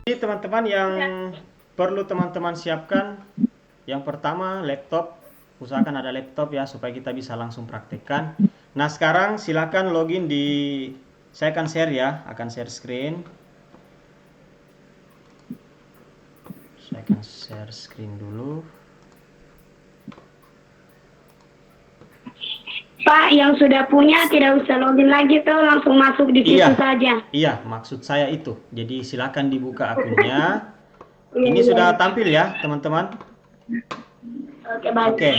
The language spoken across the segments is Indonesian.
Jadi teman-teman yang perlu teman-teman siapkan, yang pertama laptop, usahakan ada laptop ya supaya kita bisa langsung praktekkan. Nah sekarang silakan login di, saya akan share ya, akan share screen. Saya akan share screen dulu. Pak, yang sudah punya tidak usah login lagi tuh, langsung masuk di situ saja. Iya, maksud saya itu. Jadi silakan dibuka akunnya. Iya, Ini iya, sudah iya. tampil ya, teman-teman. Oke, baik. Oke.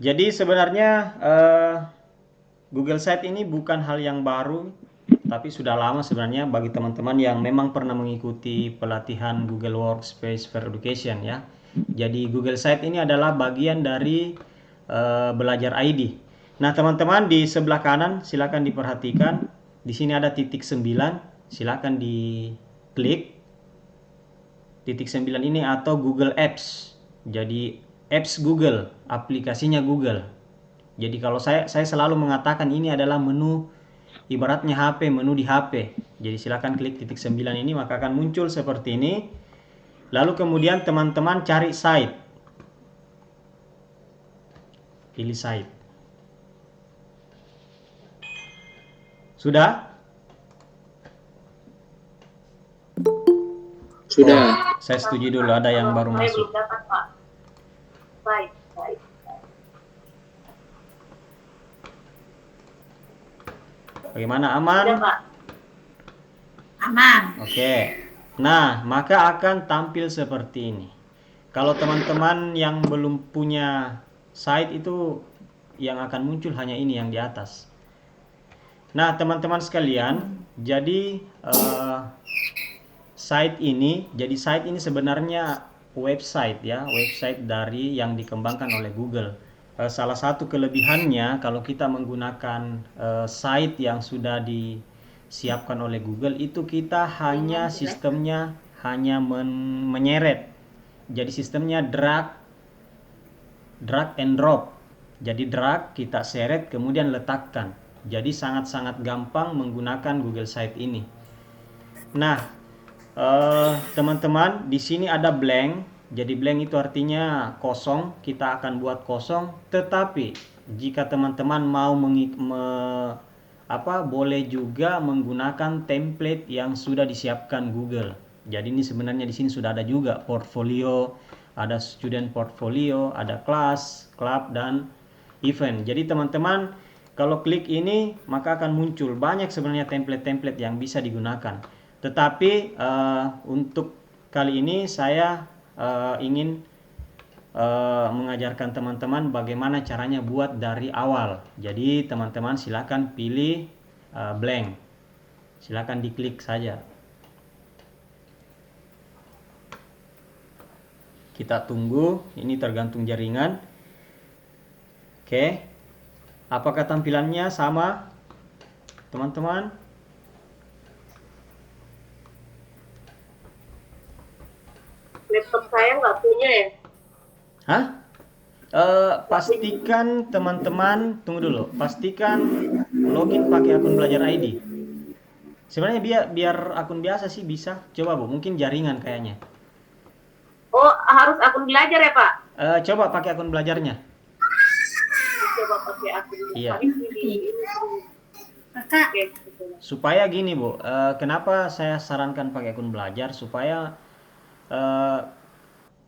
Jadi sebenarnya Google Site ini bukan hal yang baru, tapi sudah lama sebenarnya bagi teman-teman yang memang pernah mengikuti pelatihan Google Workspace for Education ya. Jadi Google Site ini adalah bagian dari belajar ID. Nah, teman-teman di sebelah kanan silakan diperhatikan. Di sini ada titik 9, silakan diklik titik 9 ini atau Google Apps. Jadi apps Google, aplikasinya Google. Jadi kalau saya selalu mengatakan ini adalah menu ibaratnya HP, menu di HP. Jadi silakan klik titik 9 ini maka akan muncul seperti ini. Lalu kemudian teman-teman cari site. Pilih site. Sudah? Sudah. Oh, saya setuju dulu ada yang baru masuk. Bagaimana, aman? Aman. Oke. Nah, maka akan tampil seperti ini. Kalau teman-teman yang belum punya site itu yang akan muncul hanya ini yang di atas. Nah, teman-teman sekalian, jadi site ini sebenarnya website ya, website dari yang dikembangkan oleh Google. Salah satu kelebihannya kalau kita menggunakan site yang sudah disiapkan oleh Google itu kita hanya sistemnya hanya menyeret. Jadi sistemnya drag and drop. Jadi drag, kita seret, kemudian letakkan. Jadi sangat-sangat gampang menggunakan Google Site ini. Nah, teman-teman, di sini ada blank. Jadi blank itu artinya kosong. Kita akan buat kosong. Tetapi jika teman-teman mau boleh juga menggunakan template yang sudah disiapkan Google. Jadi ini sebenarnya di sini sudah ada juga portfolio, ada student portfolio, ada kelas, club, dan event. Jadi teman-teman kalau klik ini maka akan muncul banyak sebenarnya template-template yang bisa digunakan. Tetapi untuk kali ini saya ingin mengajarkan teman-teman bagaimana caranya buat dari awal. Jadi teman-teman silakan pilih blank. Silakan diklik saja. Kita tunggu, ini tergantung jaringan. Oke. Apakah tampilannya sama, teman-teman? Laptop saya nggak punya ya. Hah? Pastikan teman-teman, tunggu dulu. Pastikan login pakai akun belajar ID. Sebenarnya biar akun biasa sih bisa. Coba Bu, mungkin jaringan kayaknya. Oh, harus akun belajar ya Pak? Coba pakai akun belajarnya. Coba pakai akun Iya. Kakak. Supaya gini Bu, kenapa saya sarankan pakai akun belajar? Supaya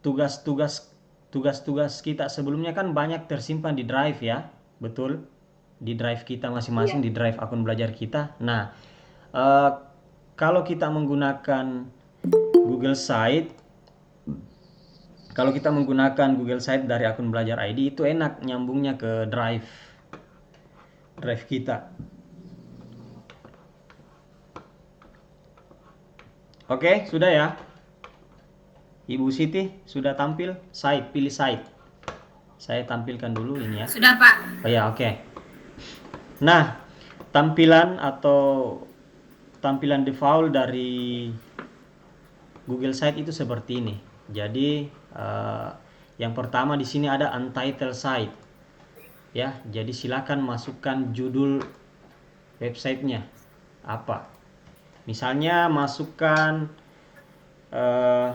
tugas-tugas kita sebelumnya kan banyak tersimpan di drive ya, betul? Di drive kita masing-masing, di drive akun belajar kita. Nah, kalau kita menggunakan Google Site, kalau kita menggunakan Google Site dari akun belajar ID itu enak nyambungnya ke drive kita. Oke, sudah ya? Ibu Siti sudah tampil site, pilih site. Saya tampilkan dulu ini ya. Sudah Pak. Oh ya, oke. Nah, tampilan default dari Google Site itu seperti ini. Jadi yang pertama di sini ada untitled site. Ya, jadi silakan masukkan judul websitenya apa. Misalnya masukkan eh,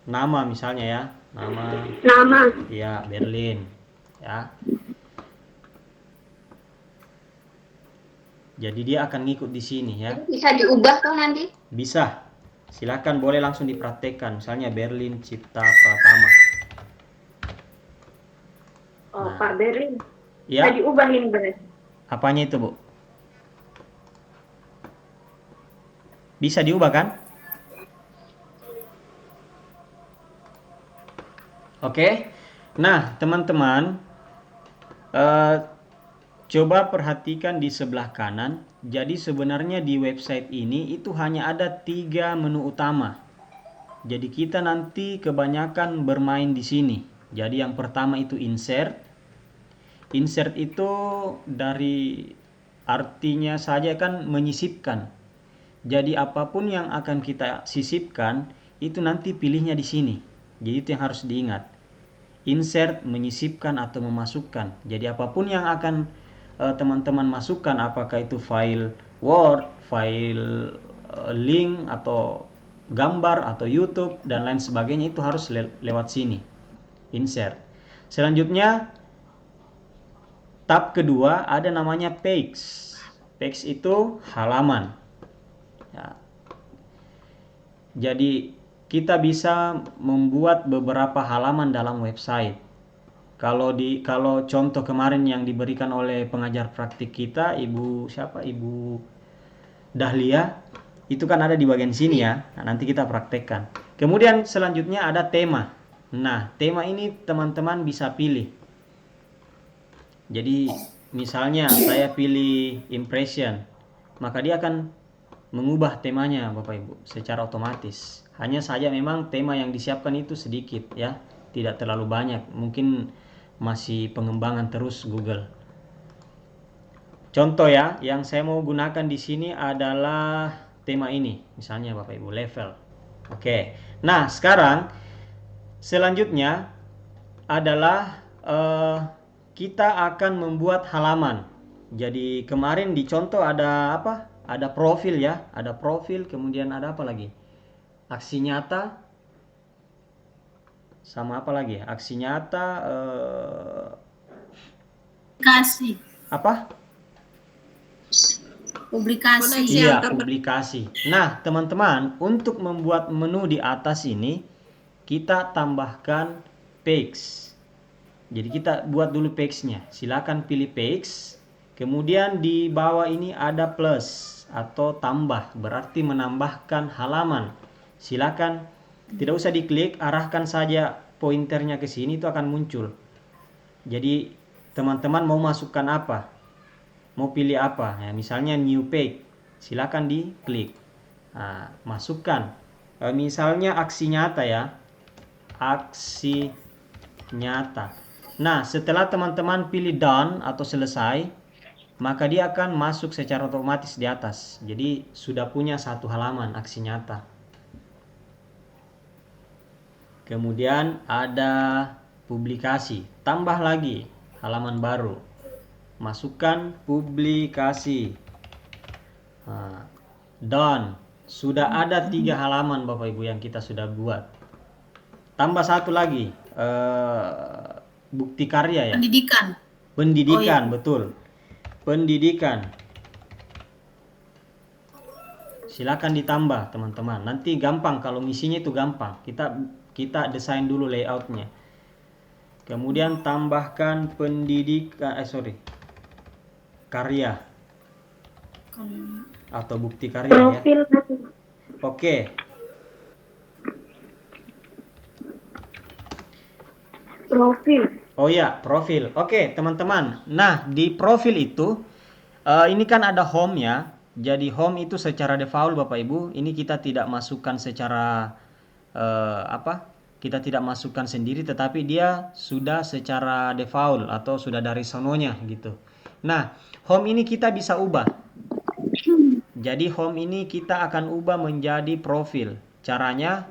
nama misalnya ya, nama Nama. ya Berlin ya. Jadi dia akan ngikut di sini ya. Bisa diubah tuh nanti? Bisa. Silakan, boleh langsung dipraktekkan. Misalnya Berlin Cipta Pratama. Oh, Nah. Pak Berlin. Ya, Bisa diubahin berarti. apanya itu, Bu? Bisa diubah kan? Oke. Nah, teman-teman, coba perhatikan di sebelah kanan. Jadi sebenarnya di website ini itu hanya ada 3 menu utama. Jadi kita nanti kebanyakan bermain di sini. Jadi yang pertama itu insert. Insert itu dari artinya saja kan menyisipkan. Jadi apapun yang akan kita sisipkan itu nanti pilihnya di sini. Jadi itu yang harus diingat. Insert menyisipkan atau memasukkan. Jadi apapun yang akan teman-teman masukkan, apakah itu file Word, file link atau gambar atau YouTube dan lain sebagainya, itu harus lewat sini. Insert. Selanjutnya tab kedua ada namanya page. Page itu halaman. Ya. Jadi kita bisa membuat beberapa halaman dalam website. Kalau contoh kemarin yang diberikan oleh pengajar praktik kita, Ibu Dahlia, itu kan ada di bagian sini ya. Nah, nanti kita praktekkan. Kemudian selanjutnya ada tema. Nah, tema ini teman-teman bisa pilih. Jadi misalnya saya pilih impression, maka dia akan mengubah temanya Bapak Ibu secara otomatis. Hanya saja memang tema yang disiapkan itu sedikit ya, tidak terlalu banyak. Mungkin masih pengembangan terus Google. Contoh ya, yang saya mau gunakan di sini adalah tema ini, misalnya Bapak Ibu, level. Oke. Nah, sekarang selanjutnya adalah kita akan membuat halaman. Jadi kemarin di contoh ada apa? Ada profil ya, ada profil, kemudian ada apa lagi? Aksi nyata, sama apa lagi? Aksi nyata, Kasih. apa? Publikasi. Iya, publikasi. Nah, teman-teman, untuk membuat menu di atas ini, kita tambahkan page. Jadi kita buat dulu page-nya. Silakan pilih page. Kemudian di bawah ini ada plus atau tambah, berarti menambahkan halaman. Silakan, tidak usah diklik, arahkan saja pointernya ke sini, itu akan muncul. Jadi teman-teman mau masukkan apa? Mau pilih apa? Ya, misalnya new page. Silakan diklik. Nah, masukkan. Misalnya aksi nyata ya. Aksi nyata. Nah, setelah teman-teman pilih done atau selesai, maka dia akan masuk secara otomatis di atas. Jadi sudah punya satu halaman aksi nyata. Kemudian ada publikasi. Tambah lagi halaman baru. Masukkan publikasi. Nah, done. Sudah ada 3 halaman Bapak Ibu yang kita sudah buat. Tambah satu lagi. Bukti karya ya. Pendidikan, betul. Pendidikan. Silakan ditambah teman-teman. Nanti gampang, kalau misinya itu gampang. Kita desain dulu layoutnya. Kemudian tambahkan karya atau bukti karya Profil. ya. Oke. Profil. Oh ya, profil. Oke, teman-teman. Nah, di profil itu ini kan ada home ya. Jadi home itu secara default Bapak Ibu, ini kita tidak masukkan secara kita tidak masukkan sendiri, tetapi dia sudah secara default atau sudah dari sononya gitu. Nah, home ini kita bisa ubah. Jadi home ini kita akan ubah menjadi profil. Caranya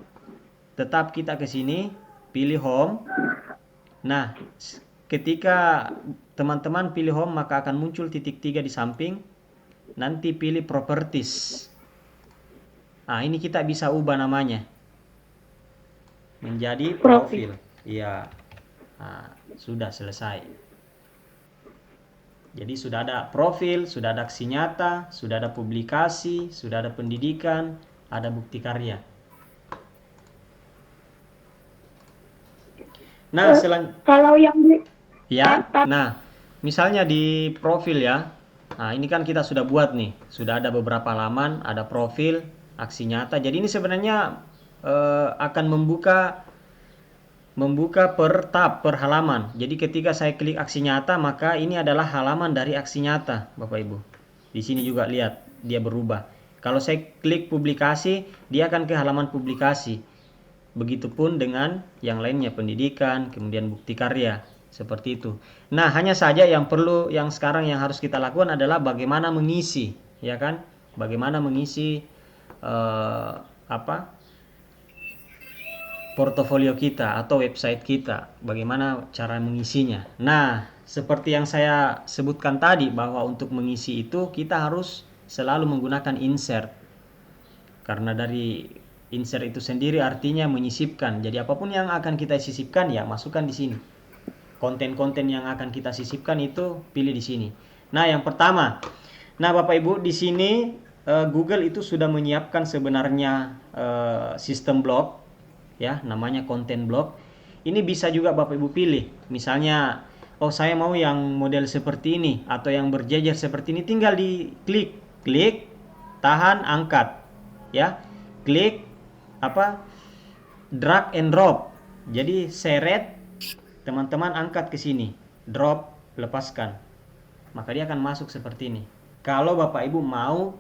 tetap kita ke sini, pilih home. Nah, ketika teman-teman pilih home, maka akan muncul titik 3 di samping. Nanti pilih properties. Nah, ini kita bisa ubah namanya menjadi Profil. profil. Iya. Nah, sudah selesai. Jadi sudah ada profil, sudah ada aksi nyata, sudah ada publikasi, sudah ada pendidikan, ada bukti karya. Nah, Kalau yang ya. Nah, misalnya di profil ya. Nah, ini kan kita sudah buat nih. Sudah ada beberapa halaman, ada profil, aksi nyata. Jadi ini sebenarnya akan membuka per tab, per halaman. Jadi ketika saya klik aksi nyata, maka ini adalah halaman dari aksi nyata, Bapak Ibu. Di sini juga lihat, dia berubah. Kalau saya klik publikasi, dia akan ke halaman publikasi. Begitupun dengan yang lainnya, pendidikan, kemudian bukti karya, seperti itu. Nah, hanya saja yang sekarang yang harus kita lakukan adalah bagaimana mengisi, ya kan? Bagaimana mengisi portofolio kita atau website kita, bagaimana cara mengisinya. Nah, seperti yang saya sebutkan tadi, bahwa untuk mengisi itu kita harus selalu menggunakan insert. Karena dari insert itu sendiri artinya menyisipkan. Jadi apapun yang akan kita sisipkan, ya masukkan di sini. Konten-konten yang akan kita sisipkan itu pilih di sini. Nah, yang pertama, Bapak Ibu, di sini Google itu sudah menyiapkan sebenarnya sistem blog, ya, namanya konten blog. Ini bisa juga Bapak Ibu pilih. Misalnya, oh saya mau yang model seperti ini atau yang berjejer seperti ini, tinggal di klik, tahan, angkat, ya. Klik drag and drop. Jadi seret, teman-teman angkat ke sini, drop, lepaskan. Maka dia akan masuk seperti ini. Kalau Bapak Ibu mau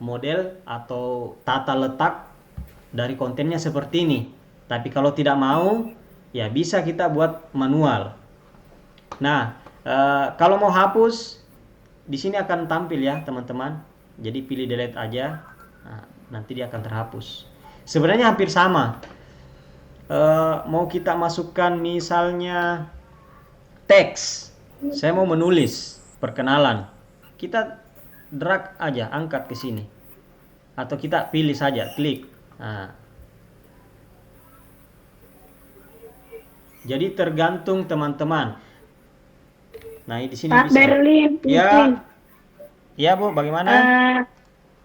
model atau tata letak dari kontennya seperti ini. Tapi kalau tidak mau, ya bisa kita buat manual. Nah, kalau mau hapus, di sini akan tampil ya teman-teman. Jadi pilih delete aja. Nah, nanti dia akan terhapus. Sebenarnya hampir sama. Mau kita masukkan misalnya teks. Saya mau menulis perkenalan. Kita drag aja, angkat ke sini. Atau kita pilih saja, klik. Nah, jadi tergantung teman-teman. Nah, di sini Pak bisa. Berlin. Ya, Bu, bagaimana?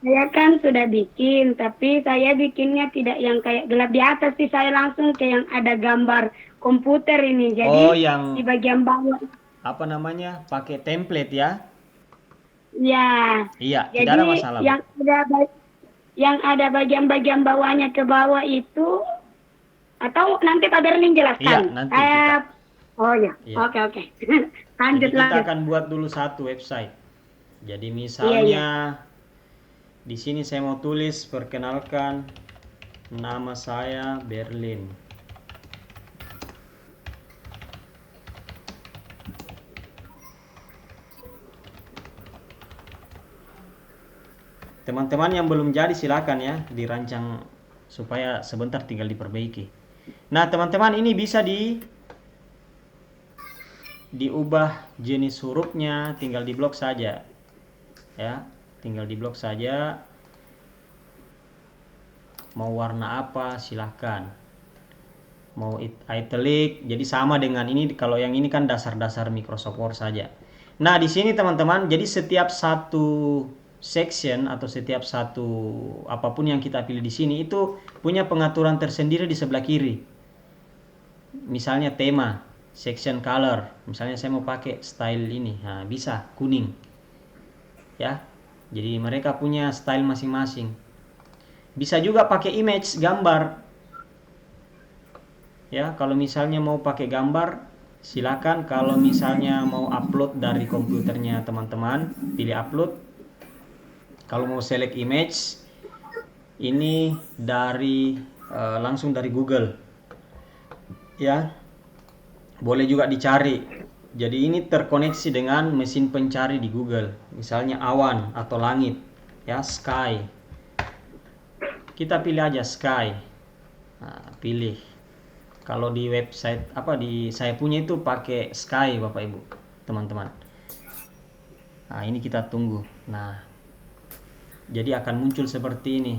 Saya kan sudah bikin, tapi saya bikinnya tidak yang kayak gelap di atas sih. Saya langsung ke yang ada gambar komputer ini. Jadi yang di bagian bawah. Apa namanya? Pakai template ya? Ya. Iya, Jadi tidak ada masalah. yang ada bagian-bagian bawahnya ke bawah itu, atau nanti Pak Berlin jelaskan? Iya, nanti kita. Oh ya, Iya. Oke. Lanjut. Kita akan buat dulu satu website. Jadi misalnya di sini saya mau tulis, perkenalkan, nama saya Berlin. Teman-teman yang belum jadi silakan ya dirancang supaya sebentar tinggal diperbaiki. Nah, teman-teman, ini bisa diubah jenis hurufnya, tinggal diblok saja. Ya, tinggal diblok saja. Mau warna apa silahkan. Mau italic, jadi sama dengan ini. Kalau yang ini kan dasar-dasar Microsoft Word saja. Nah, di sini teman-teman, jadi setiap satu section atau setiap satu apapun yang kita pilih di sini itu punya pengaturan tersendiri di sebelah kiri. Misalnya tema, section color. Misalnya saya mau pakai style ini, nah bisa kuning. Ya. Jadi mereka punya style masing-masing. Bisa juga pakai image, gambar. Ya, kalau misalnya mau pakai gambar, silakan. Kalau misalnya mau upload dari komputernya teman-teman, pilih upload. Kalau mau select image, ini langsung dari Google. Ya, boleh juga dicari. Jadi ini terkoneksi dengan mesin pencari di Google. Misalnya awan atau langit, ya, sky. Kita pilih aja sky. Nah, pilih. Kalau di website saya punya itu pakai sky, Bapak Ibu, teman-teman. Nah, ini kita tunggu. Nah, jadi akan muncul seperti ini.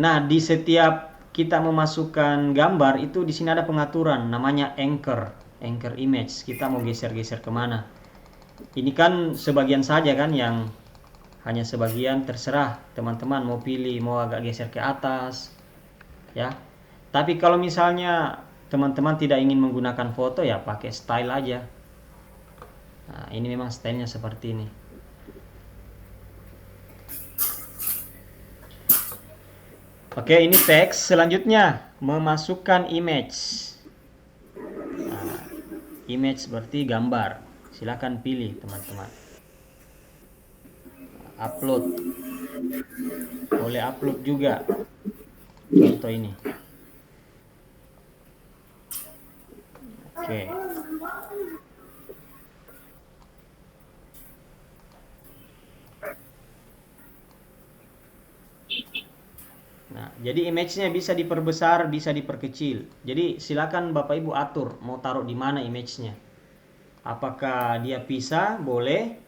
Nah, di setiap kita memasukkan gambar itu di sini ada pengaturan namanya anchor image. Kita mau geser-geser kemana? Ini kan sebagian saja kan, yang hanya sebagian, terserah teman-teman mau pilih, mau agak geser ke atas ya. Tapi kalau misalnya teman-teman tidak ingin menggunakan foto, ya pakai style aja. Nah, ini memang stylenya seperti ini. Oke, ini teks. Selanjutnya memasukkan image. Nah, image berarti gambar. Silakan pilih teman-teman. Upload. Boleh upload juga. Contoh ini. Oke. Nah, jadi image-nya bisa diperbesar, bisa diperkecil. Jadi silakan Bapak Ibu atur mau taruh di mana image-nya. Apakah dia pisah, boleh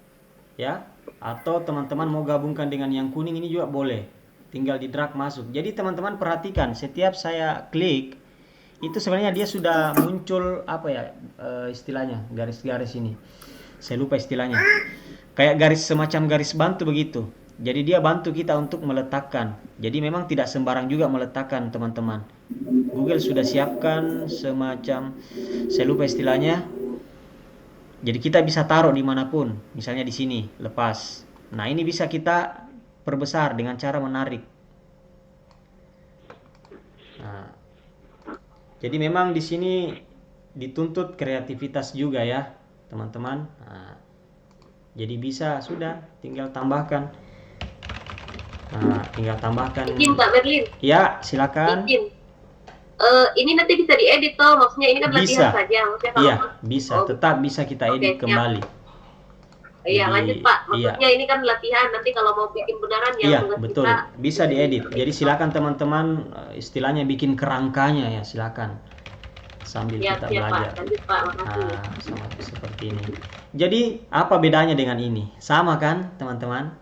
ya. Atau teman-teman mau gabungkan dengan yang kuning ini juga boleh. Tinggal di drag masuk. Jadi teman-teman perhatikan, setiap saya klik itu sebenarnya dia sudah muncul apa ya istilahnya, garis-garis ini. Saya lupa istilahnya. Kayak garis, semacam garis bantu begitu. Jadi dia bantu kita untuk meletakkan. Jadi memang tidak sembarang juga meletakkan teman-teman. Google sudah siapkan semacam, saya lupa istilahnya. Jadi kita bisa taruh dimanapun. Misalnya di sini, lepas. Nah, ini bisa kita perbesar dengan cara menarik. Nah, jadi memang di sini dituntut kreativitas juga ya teman-teman. Nah, jadi bisa, sudah tinggal tambahkan. Nah, tinggal tambahkan. Izin Pak Berlin. Ya, silakan. Izin. Ini nanti bisa diedit toh, maksudnya ini kan Bisa. latihan saja. Maksudnya kalau Iya, bisa. Tetap bisa kita edit Oke, kembali. Iya, Jadi, lanjut Pak. iya. Maksudnya ini kan latihan, nanti kalau mau bikin beneran ya Iya, tugas betul. kita. Bisa diedit. Jadi silakan teman-teman istilahnya bikin kerangkanya ya, silakan. Sambil Ya, kita siap belajar. Pak. Lanjut Pak, makasih. Nah, sama seperti ini. Jadi, apa bedanya dengan ini? Sama kan, teman-teman?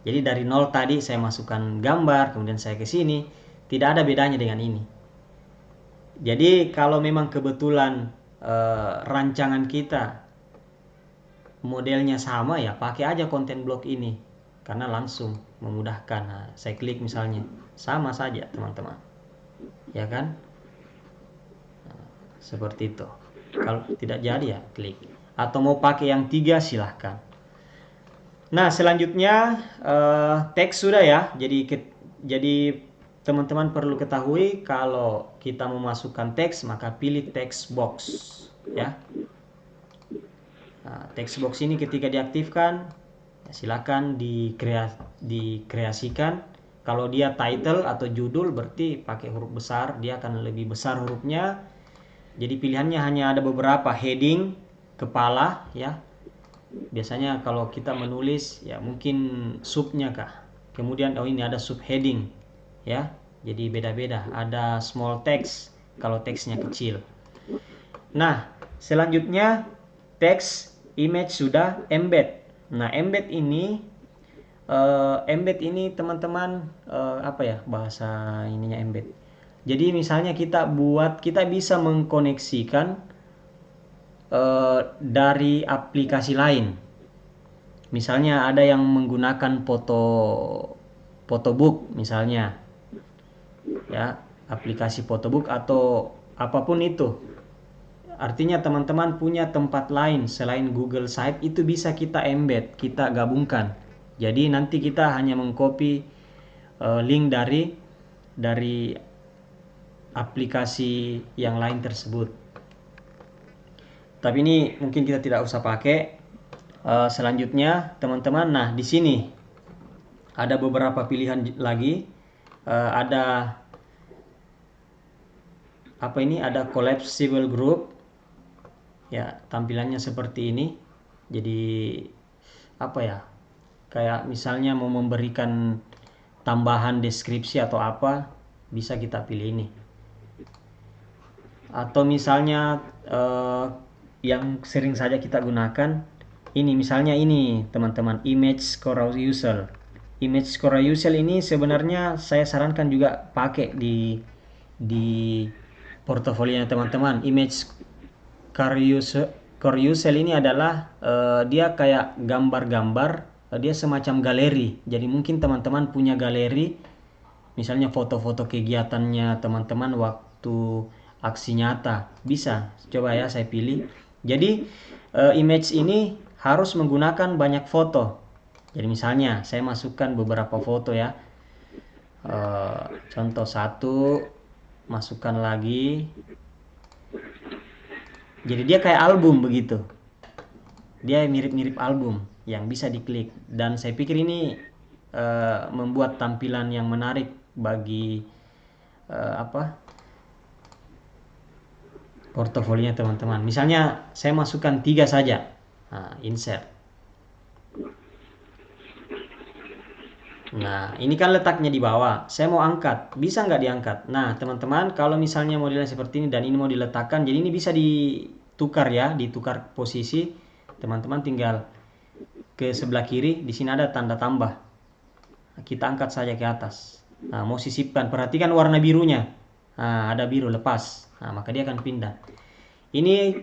Jadi dari nol tadi saya masukkan gambar, kemudian saya ke sini, tidak ada bedanya dengan ini. Jadi kalau memang kebetulan rancangan kita modelnya sama, ya pakai aja konten blok ini, karena langsung memudahkan. Nah, saya klik misalnya, sama saja teman-teman, ya kan? Nah, seperti itu. Kalau tidak jadi ya klik. Atau mau pakai yang 3 silahkan. Nah, selanjutnya teks sudah ya. Jadi teman-teman perlu ketahui kalau kita memasukkan teks, maka pilih text box ya. Nah, text box ini ketika diaktifkan, ya silakan dikreasikan. Kalau dia title atau judul berarti pakai huruf besar, dia akan lebih besar hurufnya. Jadi pilihannya hanya ada beberapa, heading, kepala ya. Biasanya kalau kita menulis ya mungkin subnya kah. Kemudian ini ada subheading ya. Jadi beda-beda. Ada small text kalau teksnya kecil. Nah, selanjutnya text image sudah, embed. Nah, embed ini teman-teman apa ya bahasa ininya embed. Jadi misalnya kita bisa mengkoneksikan dari aplikasi lain. Misalnya ada yang menggunakan photobook misalnya. Ya, aplikasi photobook atau apapun itu. Artinya teman-teman punya tempat lain selain Google Site, itu bisa kita embed, kita gabungkan. Jadi nanti kita hanya mengcopy link dari aplikasi yang lain tersebut. Tapi ini mungkin kita tidak usah pakai. Selanjutnya teman-teman, nah di sini ada beberapa pilihan lagi. Ada apa ini? Ada collapsible group. Ya, tampilannya seperti ini. Jadi apa ya? Kayak misalnya mau memberikan tambahan deskripsi atau apa, bisa kita pilih ini. Atau misalnya yang sering saja kita gunakan ini, misalnya ini teman-teman, image carousel. image carousel ini sebenarnya saya sarankan juga pakai di portofolionya teman-teman. Image carousel ini adalah dia kayak gambar-gambar, dia semacam galeri. Jadi mungkin teman-teman punya galeri, misalnya foto-foto kegiatannya teman-teman waktu aksi nyata. Bisa, coba ya saya pilih. Jadi image ini harus menggunakan banyak foto. Jadi misalnya saya masukkan beberapa foto ya. Contoh satu, masukkan lagi. Jadi dia kayak album begitu. Dia mirip-mirip album yang bisa diklik. Dan saya pikir ini membuat tampilan yang menarik bagi portofolionya teman-teman. Misalnya saya masukkan 3 saja. Insert. Nah, ini kan letaknya di bawah. Saya mau angkat, bisa nggak diangkat? Nah, teman-teman, kalau misalnya modelnya seperti ini dan ini mau diletakkan, jadi ini bisa ditukar ya, ditukar posisi. Teman-teman tinggal ke sebelah kiri, di sini ada tanda tambah. Kita angkat saja ke atas. Nah, mau sisipkan, perhatikan warna birunya. Nah, ada biru lepas. Nah, maka dia akan pindah. Ini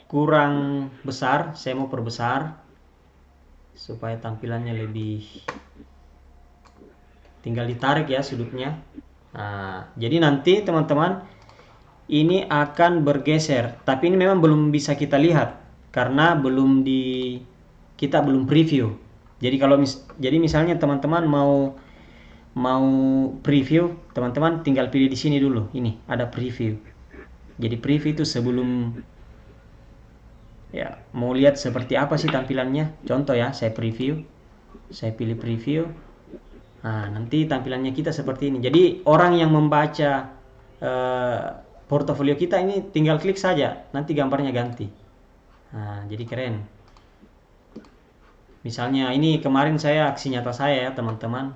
kurang besar, saya mau perbesar supaya tampilannya lebih. Tinggal ditarik ya sudutnya. Nah, jadi nanti teman-teman ini akan bergeser, tapi ini memang belum bisa kita lihat karena kita belum preview. Jadi kalau misalnya teman-teman mau preview, teman-teman tinggal pilih di sini dulu. Ini ada preview. Jadi preview itu sebelum ya mau lihat seperti apa sih tampilannya. Contoh ya, saya preview. Saya pilih preview. Nah, nanti tampilannya kita seperti ini. Jadi orang yang membaca portofolio kita ini tinggal klik saja, nanti gambarnya ganti. Nah, jadi keren. Misalnya ini kemarin saya aksi nyata saya ya teman-teman,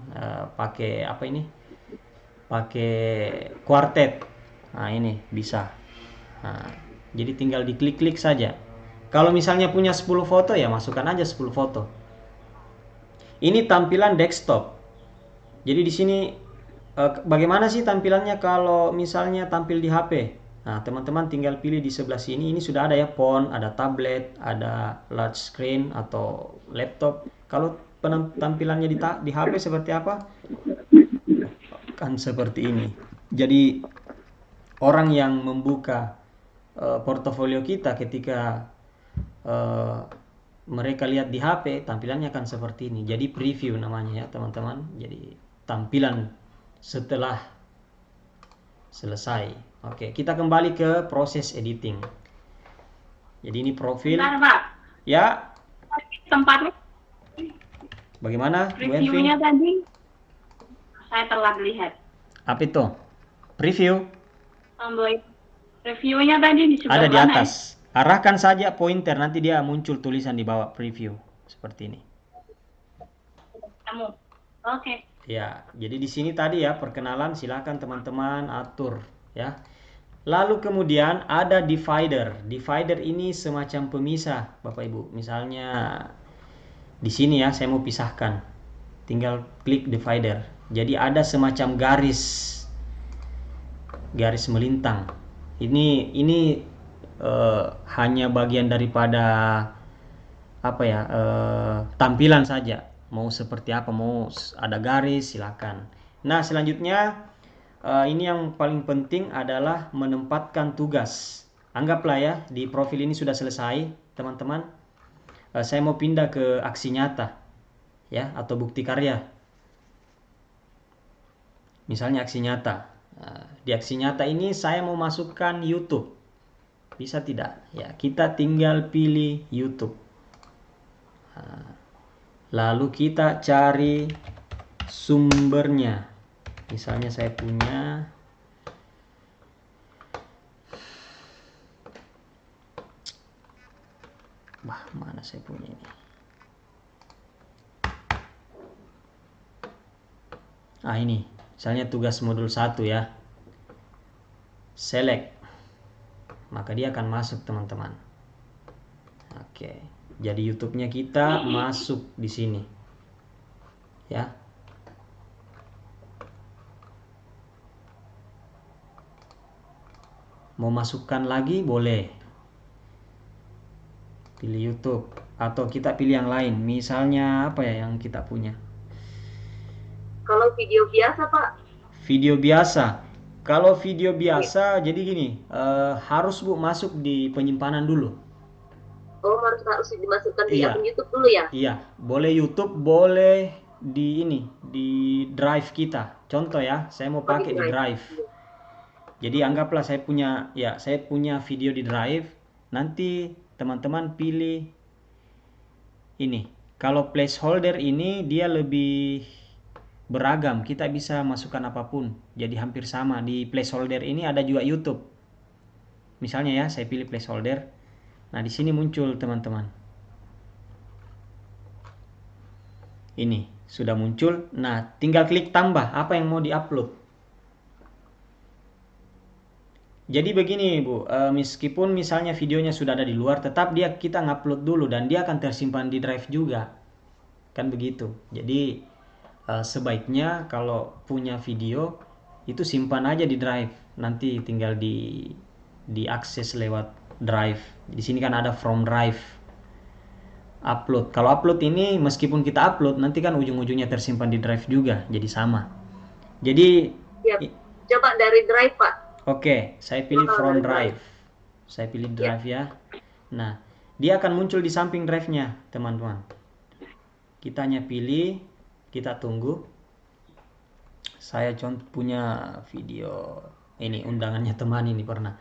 pakai apa ini? Pakai quartet. Nah, ini bisa. Nah, jadi tinggal diklik-klik saja. Kalau misalnya punya 10 foto ya masukkan aja 10 foto. Ini tampilan desktop. Jadi di sini bagaimana sih tampilannya kalau misalnya tampil di HP? Nah, teman-teman tinggal pilih di sebelah sini. Ini sudah ada ya phone, ada tablet, ada large screen atau laptop. Kalau tampilannya di HP seperti apa? Kan seperti ini. Jadi orang yang membuka portofolio kita ketika mereka lihat di HP, tampilannya akan seperti ini. Jadi preview namanya ya teman-teman. Jadi tampilan setelah selesai. Oke, kita kembali ke proses editing. Jadi ini profil. Bentar, Pak. Ya. Tempatnya Bagaimana? reviewnya tadi saya telah lihat. Apa itu? Preview. Tombol reviewnya tadi di sebelah Ada di mana, atas. Arahkan saja pointer, nanti dia muncul tulisan di bawah preview seperti ini. Kamu. Oke. Ya, jadi di sini tadi ya perkenalan, silakan teman-teman atur ya. Lalu kemudian ada divider. Divider ini semacam pemisah, Bapak Ibu. Misalnya di sini ya saya mau pisahkan. Tinggal klik divider. Jadi ada semacam garis melintang. Ini hanya bagian daripada tampilan saja. Mau seperti apa, mau ada garis, silakan. Nah, selanjutnya ini yang paling penting adalah menempatkan tugas. Anggaplah ya di profil ini sudah selesai, teman-teman. Saya mau pindah ke aksi nyata ya, atau bukti karya. Misalnya aksi nyata. Di aksi nyata ini saya mau masukkan YouTube. Bisa tidak? Ya, kita tinggal pilih YouTube. Lalu kita cari sumbernya. Misalnya saya punya mana saya punya ini? Ini. Misalnya tugas modul 1 ya. Select. Maka dia akan masuk, teman-teman. Oke. Jadi YouTube-nya kita masuk di sini. Ya. Mau masukkan lagi boleh. Pilih YouTube atau kita pilih yang lain. Misalnya apa ya yang kita punya? Kalau video biasa, Pak. Video biasa. Kalau video biasa jadi gini, harus Bu masuk di penyimpanan dulu. Oh, harus dimasukkan di Iya. akun YouTube dulu ya? Iya, boleh YouTube, boleh di drive kita. Contoh ya, saya mau pakai di drive. Jadi anggaplah saya punya video di drive. Nanti teman-teman pilih ini. Kalau placeholder ini dia lebih beragam, kita bisa masukkan apapun. Jadi hampir sama. Di placeholder ini ada juga YouTube. Misalnya ya, saya pilih placeholder. Nah, di sini muncul teman-teman. Ini sudah muncul. Nah, tinggal klik tambah apa yang mau diupload. Jadi begini Bu, meskipun misalnya videonya sudah ada di luar, tetap kita ngupload dulu dan dia akan tersimpan di drive juga. Kan begitu. Jadi sebaiknya kalau punya video itu simpan aja di drive. Nanti tinggal diakses lewat drive. Di sini kan ada from drive. Upload. Kalau upload ini meskipun kita upload nanti kan ujung-ujungnya tersimpan di drive juga, jadi sama. Jadi Ya, coba dari drive, Pak. Oke, saya pilih from drive. Saya pilih drive ya. Nah, dia akan muncul di samping drive-nya, teman-teman. Kita hanya pilih, kita tunggu. Saya punya video ini undangannya teman ini pernah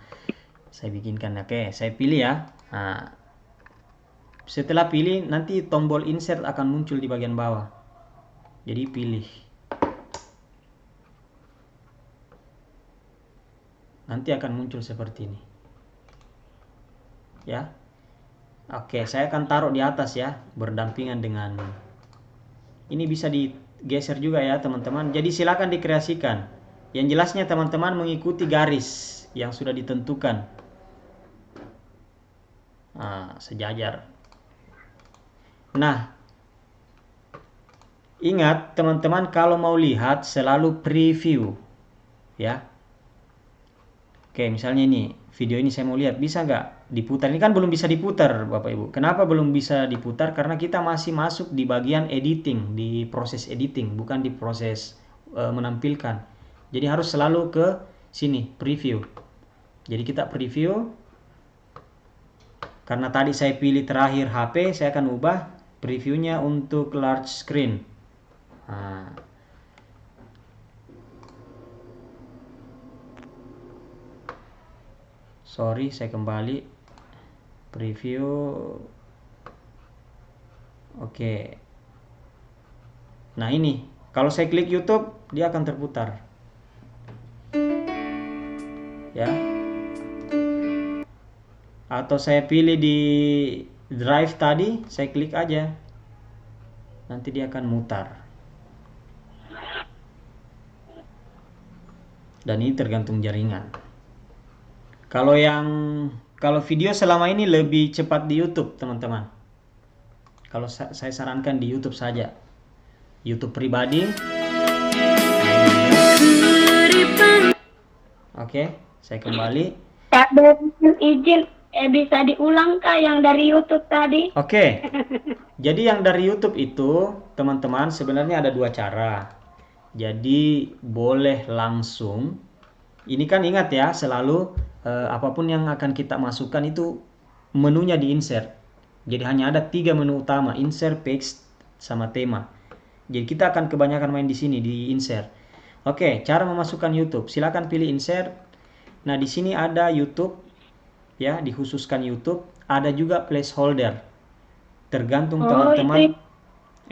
saya bikinkan. Oke, saya pilih ya. Nah, setelah pilih nanti tombol insert akan muncul di bagian bawah. Jadi pilih. Nanti akan muncul seperti ini. Ya. Oke, saya akan taruh di atas ya, berdampingan dengan ini, bisa digeser juga ya, teman-teman. Jadi silakan dikreasikan. Yang jelasnya teman-teman mengikuti garis yang sudah ditentukan. Nah, sejajar. Nah, ingat teman-teman kalau mau lihat selalu preview ya. Oke, misalnya ini video ini saya mau lihat, bisa nggak diputar? Ini kan belum bisa diputar Bapak Ibu. Kenapa belum bisa diputar? Karena kita masih masuk di bagian editing, di proses editing, bukan di proses menampilkan. Jadi harus selalu ke sini preview. Jadi kita preview. Karena tadi saya pilih terakhir HP, saya akan ubah previewnya untuk large screen. Nah. Sorry, saya kembali preview. Oke. Nah ini, kalau saya klik YouTube, dia akan terputar. Ya. Atau saya pilih di drive tadi, saya klik aja. Nanti dia akan mutar. Dan ini tergantung jaringan. Kalau video selama ini lebih cepat di YouTube, teman-teman. Kalau saya sarankan di YouTube saja. YouTube pribadi. Oke, saya kembali. Pak, izin bisa diulang kah yang dari YouTube tadi? Oke. Jadi yang dari YouTube itu, teman-teman, sebenarnya ada dua cara. Jadi boleh langsung. Ini kan ingat ya, selalu apapun yang akan kita masukkan itu menunya di insert. Jadi hanya ada 3 menu utama, insert, paste, sama tema. Jadi kita akan kebanyakan main di sini di insert. Oke, cara memasukkan YouTube. Silakan pilih insert. Nah, di sini ada YouTube ya, dikhususkan YouTube. Ada juga placeholder. Tergantung teman-teman.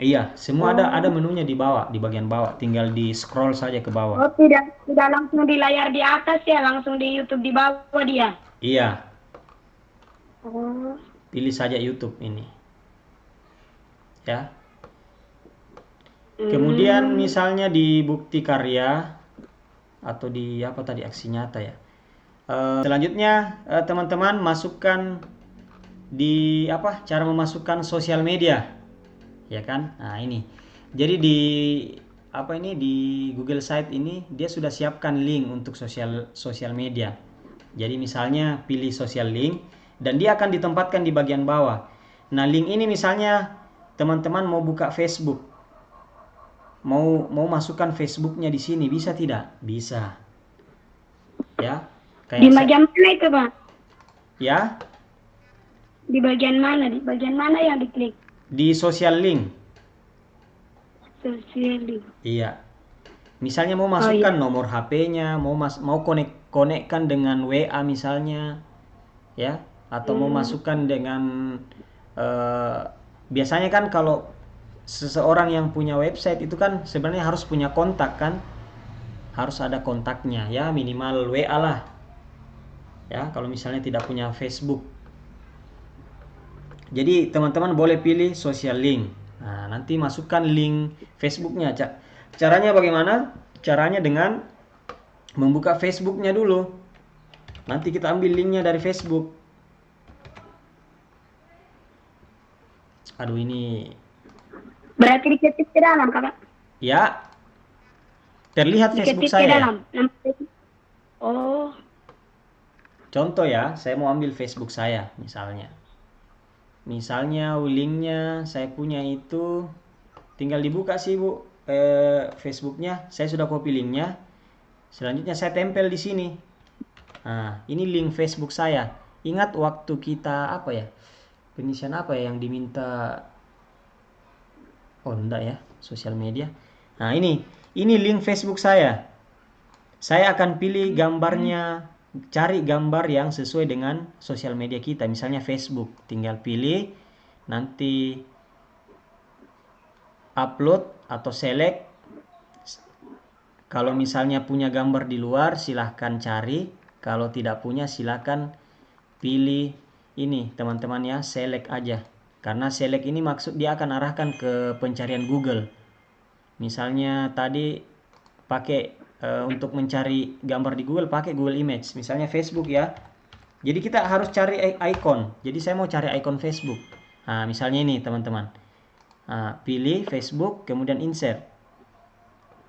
Iya, semua ada menunya di bawah, di bagian bawah. Tinggal di scroll saja ke bawah. Oh, tidak langsung di layar di atas ya, langsung di YouTube di bawah dia. Iya. Oh. Pilih saja YouTube ini. Ya. Kemudian misalnya di bukti karya atau di apa tadi, aksi nyata ya. Selanjutnya teman-teman masukkan di cara memasukkan sosial media. Ya kan? Nah, ini. Jadi di Google Site ini dia sudah siapkan link untuk sosial media. Jadi misalnya pilih social link dan dia akan ditempatkan di bagian bawah. Nah, link ini misalnya teman-teman mau buka Facebook, mau masukkan Facebooknya di sini, bisa tidak? Bisa. Ya, Di kayak bagian mana itu, Bang? ya, Di bagian mana? Di bagian mana yang diklik? di social link. Sosial. Iya. Misalnya mau Oh masukkan iya. nomor HP-nya, mau konekkan dengan WA misalnya, ya, atau mau masukkan dengan biasanya kan kalau seseorang yang punya website itu kan sebenarnya harus punya kontak kan, harus ada kontaknya, ya minimal WA lah, ya kalau misalnya tidak punya Facebook. Jadi teman-teman boleh pilih social link. Nah, nanti masukkan link Facebooknya. Caranya bagaimana? Caranya dengan membuka Facebooknya dulu. Nanti kita ambil linknya dari Facebook. Aduh, ini Berarti diketik ke dalam, Kakak? ya terlihat Facebook Diketik ke saya. dalam. Oh. Contoh ya, saya mau ambil Facebook saya misalnya. Misalnya linknya saya punya itu, tinggal dibuka sih Bu Facebooknya. Saya sudah copy linknya. Selanjutnya saya tempel di sini. Nah, ini link Facebook saya. Ingat waktu kita apa ya? Pengisian apa ya yang diminta? Oh enggak ya, sosial media. Nah, ini link Facebook saya. Saya akan pilih gambarnya, cari gambar yang sesuai dengan sosial media kita, misalnya Facebook. Tinggal pilih, nanti upload atau select. Kalau misalnya punya gambar di luar, silahkan cari. Kalau tidak punya, silahkan pilih ini teman-teman ya, select aja. Karena select ini maksud dia akan arahkan ke pencarian Google. Misalnya tadi pakai untuk mencari gambar di Google, pakai Google Image, misalnya Facebook ya. Jadi kita harus cari icon. Jadi saya mau cari icon Facebook. Nah, misalnya ini teman-teman. Nah, pilih Facebook, kemudian insert.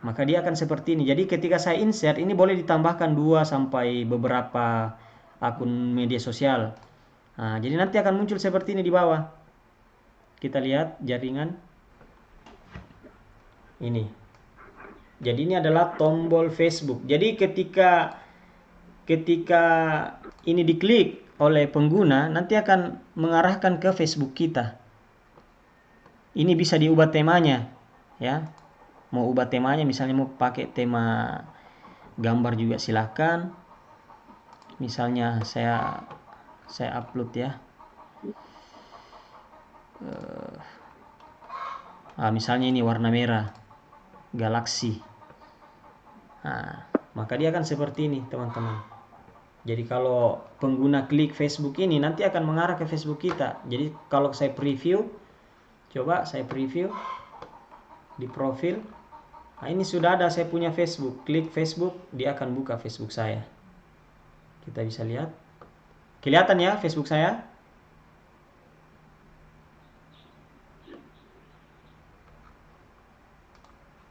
Maka dia akan seperti ini. Jadi ketika saya insert, ini boleh ditambahkan 2 sampai beberapa akun media sosial. Nah, jadi nanti akan muncul seperti ini di bawah. Kita lihat jaringan. Ini. Jadi ini adalah tombol Facebook. Jadi ketika ini diklik oleh pengguna, nanti akan mengarahkan ke Facebook kita. Ini bisa diubah temanya, ya. Mau ubah temanya, misalnya mau pakai tema gambar juga silahkan. Misalnya saya upload ya. Misalnya ini warna merah, Galaxy. Nah, maka dia akan seperti ini teman-teman. Jadi kalau pengguna klik Facebook ini nanti akan mengarah ke Facebook kita. Jadi kalau saya preview, coba saya preview di profil. Nah, ini sudah ada saya punya Facebook. Klik Facebook, dia akan buka Facebook saya. Kita bisa lihat. Kelihatan ya Facebook saya?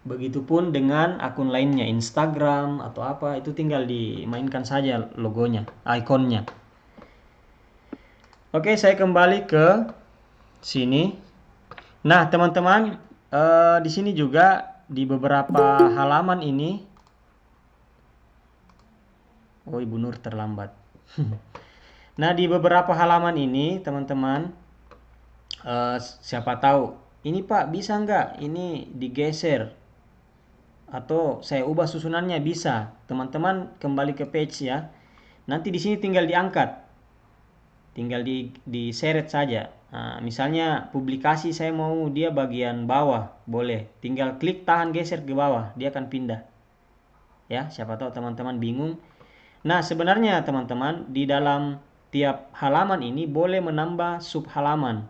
Begitupun dengan akun lainnya, Instagram atau apa, itu tinggal dimainkan saja logonya, ikonnya. Oke, saya kembali ke sini. Nah, teman-teman, di sini juga di beberapa halaman ini. Oh, Ibu Nur terlambat. Nah, di beberapa halaman ini, teman-teman, siapa tahu, ini Pak bisa nggak ini digeser? Atau saya ubah susunannya, bisa. Teman-teman kembali ke page ya. Nanti di sini tinggal diangkat. Tinggal diseret saja. Nah, misalnya publikasi saya mau dia bagian bawah, boleh. Tinggal klik tahan geser ke bawah, dia akan pindah. Ya, siapa tahu teman-teman bingung. Nah, sebenarnya teman-teman di dalam tiap halaman ini boleh menambah sub halaman.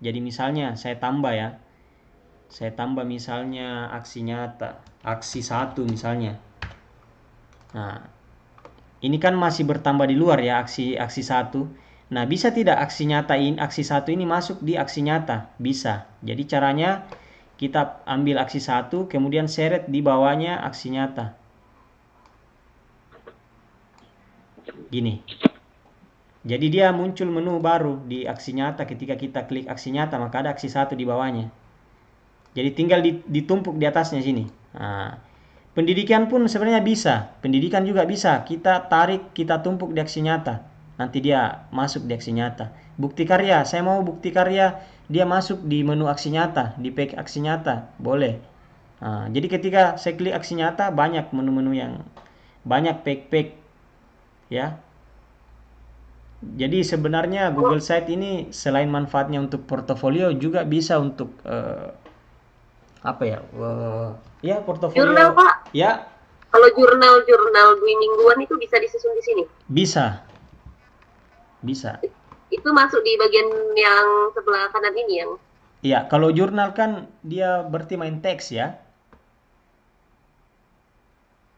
Jadi misalnya saya tambah ya. Saya tambah misalnya aksi nyata, aksi 1 misalnya. Nah, ini kan masih bertambah di luar ya aksi 1. Nah, bisa tidak aksi nyata ini, aksi 1 ini masuk di aksi nyata? Bisa. Jadi caranya kita ambil aksi 1, kemudian seret di bawahnya aksi nyata. Gini. Jadi dia muncul menu baru di aksi nyata. Ketika kita klik aksi nyata, maka ada aksi 1 di bawahnya. Jadi tinggal ditumpuk di atasnya sini. Nah, pendidikan pun sebenarnya bisa. Pendidikan juga bisa. Kita tarik, kita tumpuk di aksi nyata. Nanti dia masuk di aksi nyata. Bukti karya, saya mau bukti karya, dia masuk di menu aksi nyata, di page aksi nyata, boleh. Nah, jadi ketika saya klik aksi nyata, banyak menu-menu yang banyak page-page ya. Jadi sebenarnya Google Site ini selain manfaatnya untuk portofolio juga bisa untuk apa ya? Ya portofolio. Jurnal, Pak. Ya, Kalau jurnal 2 mingguan itu bisa disusun di sini. bisa. Bisa. Itu masuk di bagian yang sebelah kanan ini yang. Iya, kalau jurnal kan dia berarti main teks ya.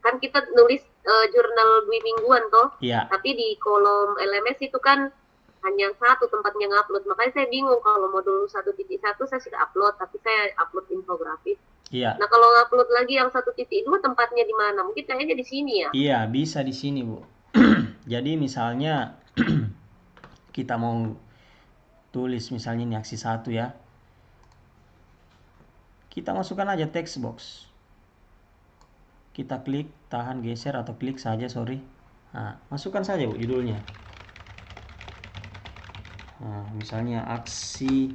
Kan kita nulis jurnal 2 mingguan toh. Iya. Tapi di kolom LMS itu kan hanya satu tempatnya ngupload. Makanya saya bingung kalau modul 1.1 saya sudah upload, tapi saya upload infografis. Iya. Nah, kalau ngupload lagi yang 1.2 tempatnya di mana? Mungkin kayaknya di sini ya. Iya, bisa di sini, Bu. Jadi misalnya kita mau tulis misalnya ini aksi 1 ya. Kita masukkan aja text box. Kita klik, tahan, geser atau klik saja, sorry. Nah, masukkan saja, Bu, judulnya. Nah, misalnya aksi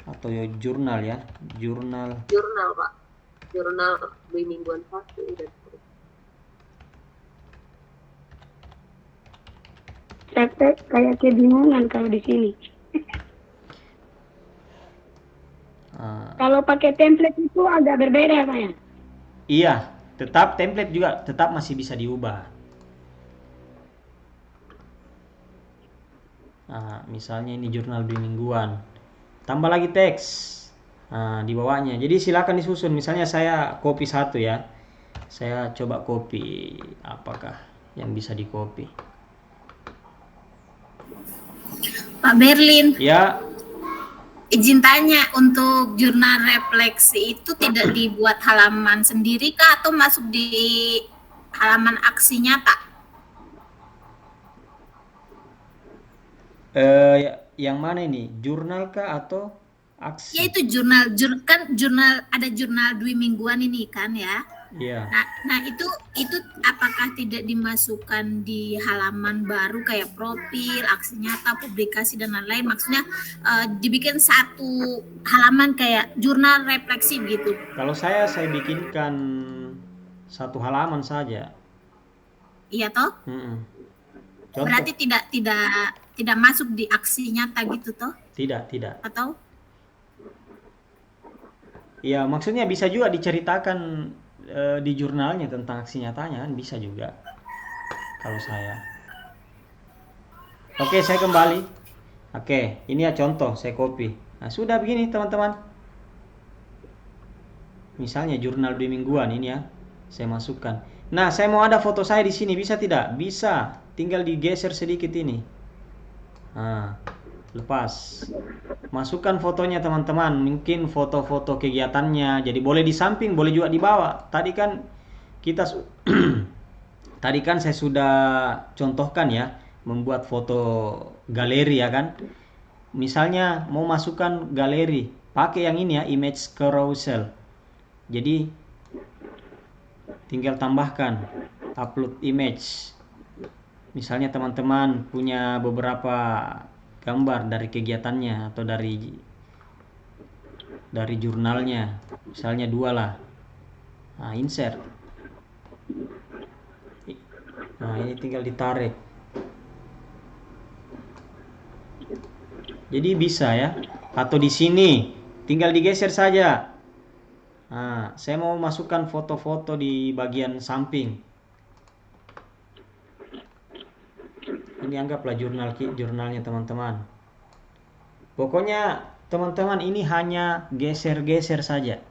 atau ya jurnal ya. Jurnal, Pak. Jurnal 2 mingguan 1 udah. Saya kayak kebingungan kalau di sini. Kalau pakai template itu agak berbeda saya. iya, tetap template juga tetap masih bisa diubah. Nah, misalnya ini jurnal 2 mingguan. Tambah lagi teks. Nah, di bawahnya. Jadi silakan disusun. Misalnya saya copy 1 ya. Saya coba copy. Apakah yang bisa di copy? Pak Berlin, Ya, izin tanya, untuk jurnal refleksi itu tidak dibuat halaman sendiri kah atau masuk di halaman aksi nyata? yang mana ini? Jurnal kah atau aksi? Ya itu jurnal kan jurnal, ada jurnal 2 mingguan ini kan ya. Iya. Nah itu apakah tidak dimasukkan di halaman baru kayak profil, aksi nyata, publikasi dan lain-lain? Maksudnya dibikin satu halaman kayak jurnal refleksi gitu. Kalau saya bikinkan satu halaman saja. Iya toh? Contoh. Berarti tidak masuk di aksi nyata gitu toh? Tidak. Atau? Ya, maksudnya bisa juga diceritakan di jurnalnya tentang aksi nyatanya kan bisa juga. Kalau saya. Oke, saya kembali. Oke, ini ya contoh saya copy. Nah, sudah begini teman-teman. Misalnya jurnal 2 mingguan ini ya. Saya masukkan. Nah, saya mau ada foto saya di sini, bisa tidak? Bisa. Tinggal digeser sedikit ini. Nah, lepas. Masukkan fotonya teman-teman. Mungkin foto-foto kegiatannya. Jadi boleh di samping, boleh juga di bawah. Tadi kan saya sudah contohkan ya, membuat foto galeri ya kan. Misalnya mau masukkan galeri, pakai yang ini ya, image carousel. Jadi tinggal tambahkan upload image. Misalnya teman-teman punya beberapa gambar dari kegiatannya atau dari jurnalnya, misalnya 2 lah. Nah, insert. Nah, ini tinggal ditarik. Jadi bisa ya. Atau di sini tinggal digeser saja. Nah, saya mau masukkan foto-foto di bagian samping. Ini anggaplah jurnalnya teman-teman. Pokoknya teman-teman ini hanya geser-geser saja.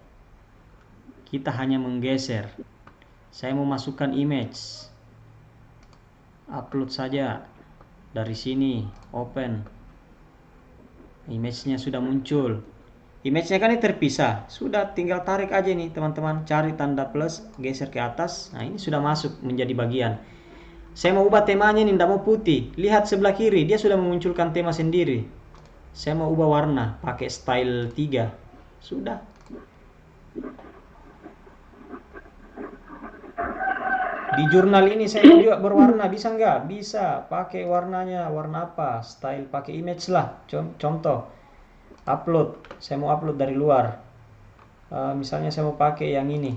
Kita hanya menggeser. Saya mau masukkan image. Upload saja. Dari sini, open. Image-nya sudah muncul. Image-nya kan ini terpisah. Sudah tinggal tarik aja nih teman-teman. Cari tanda plus, geser ke atas. Nah, ini sudah masuk menjadi bagian. Saya mau ubah temanya nih, tidak mau putih. Lihat sebelah kiri, dia sudah memunculkan tema sendiri. Saya mau ubah warna, pakai style 3. Sudah. Di jurnal ini saya mau juga berwarna, bisa nggak? Bisa. Pakai warnanya, warna apa? Style pakai image lah. Contoh, upload. Saya mau upload dari luar. Misalnya saya mau pakai yang ini.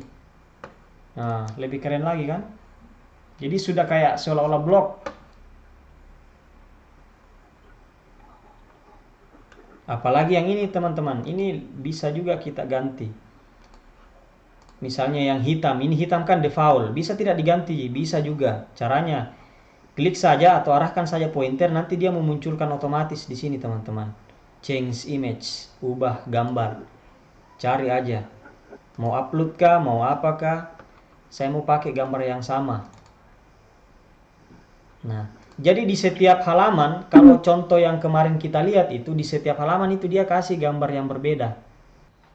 Nah, lebih keren lagi kan? Jadi sudah kayak seolah-olah blog. Apalagi yang ini teman-teman, ini bisa juga kita ganti. Misalnya yang hitam, ini hitam kan default, bisa tidak diganti? Bisa juga. Caranya, klik saja atau arahkan saja pointer, nanti dia memunculkan otomatis di sini teman-teman. Change image, ubah gambar. Cari aja. Mau upload kah, mau apakah? Saya mau pakai gambar yang sama. Nah, jadi di setiap halaman, kalau contoh yang kemarin kita lihat itu, di setiap halaman itu dia kasih gambar yang berbeda.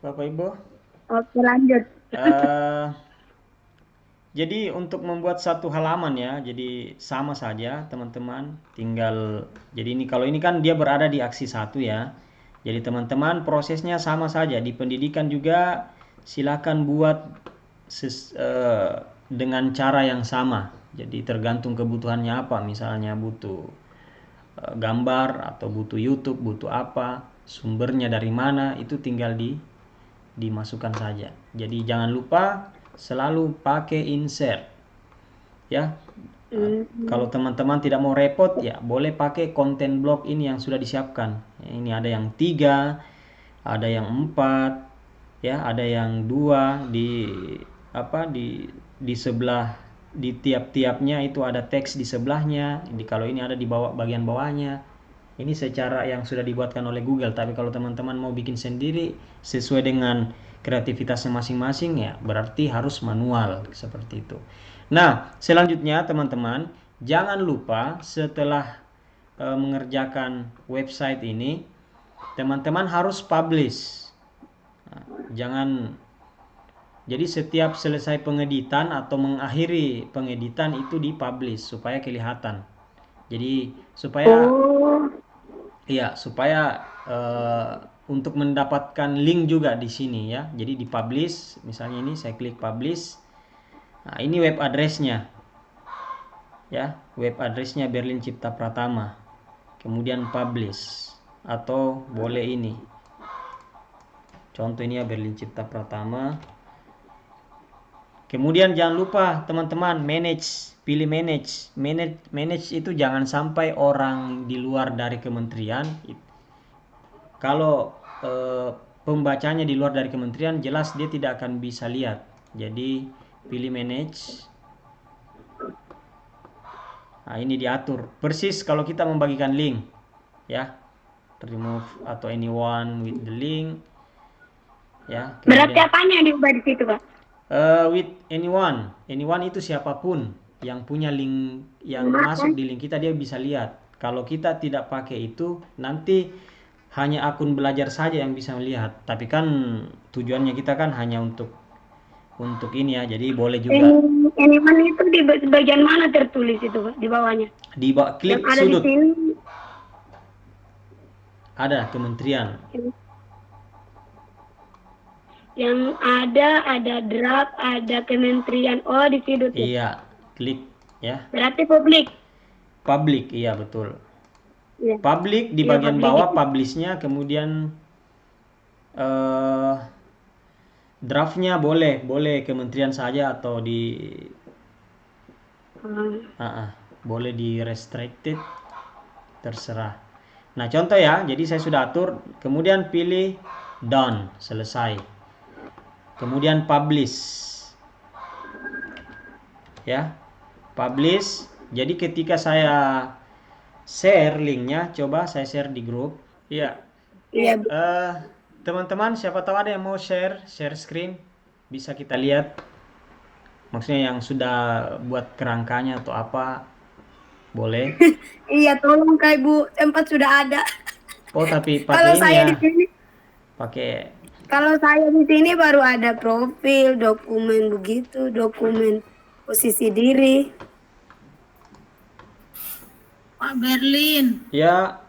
Bapak Ibu? Oke, lanjut. Jadi untuk membuat satu halaman ya, jadi sama saja teman-teman. Tinggal, jadi ini kalau ini kan dia berada di aksi 1 ya. Jadi teman-teman prosesnya sama saja. Di pendidikan juga silakan buat dengan cara yang sama. Jadi tergantung kebutuhannya apa. Misalnya butuh gambar atau butuh YouTube, butuh apa, sumbernya dari mana, itu tinggal dimasukkan saja. Jadi jangan lupa selalu pakai insert ya. Kalau teman-teman tidak mau repot ya boleh pakai konten blog ini yang sudah disiapkan. Ini ada yang 3, ada yang 4 ya, ada yang 2 di sebelah, di tiap-tiapnya itu ada teks di sebelahnya. Kalau ini ada di bawah, bagian bawahnya. Ini secara yang sudah dibuatkan oleh Google, tapi kalau teman-teman mau bikin sendiri sesuai dengan kreativitasnya masing-masing ya berarti harus manual seperti itu. Nah, selanjutnya teman-teman jangan lupa setelah mengerjakan website ini teman-teman harus publish. Nah, jadi setiap selesai pengeditan atau mengakhiri pengeditan itu dipublish supaya kelihatan. Jadi supaya untuk mendapatkan link juga di sini ya. Jadi dipublish, misalnya ini saya klik publish. Nah, ini web address-nya. Ya, web address-nya Berlin Cipta Pratama. Kemudian publish atau boleh ini. Contoh ini ya Berlin Cipta Pratama. Kemudian jangan lupa teman-teman manage, pilih manage. Manage itu jangan sampai orang di luar dari kementerian. Kalau pembacanya di luar dari kementerian jelas dia tidak akan bisa lihat. Jadi pilih manage. Nah, ini diatur persis kalau kita membagikan link ya. Remove atau anyone with the link ya. Berarti apanya yang diubah di situ, Pak? With anyone itu siapapun yang punya link yang masuk di link kita dia bisa lihat. Kalau kita tidak pakai itu nanti hanya akun belajar saja yang bisa melihat. Tapi kan tujuannya kita kan hanya untuk ini ya. Jadi boleh juga. Anyone itu di bagian mana tertulis itu, Pak? Di bawahnya. Di klik yang ada sudut. Di sini. Ada kementerian. Yang ada draft, ada kementerian. Oh, di sudut. Iya, klik ya. Berarti publik. Publik, iya betul. Ya. Publik di bagian bawah publishnya, kemudian draftnya boleh kementerian saja atau boleh di restricted, terserah. Nah contoh ya, jadi saya sudah atur, kemudian pilih done, selesai, kemudian publish ya, publish. Jadi ketika saya share linknya, coba saya share di grup. Iya. Teman-teman, siapa tahu ada yang mau share screen, bisa kita lihat. Maksudnya yang sudah buat kerangkanya atau apa, boleh. Iya, tolong Kak Ibu, tempat sudah ada. Oh, tapi pakai kalau ini saya ya. Di sini, kalau saya di sini baru ada profil, dokumen begitu, dokumen posisi diri. Pak Berlin. Ya,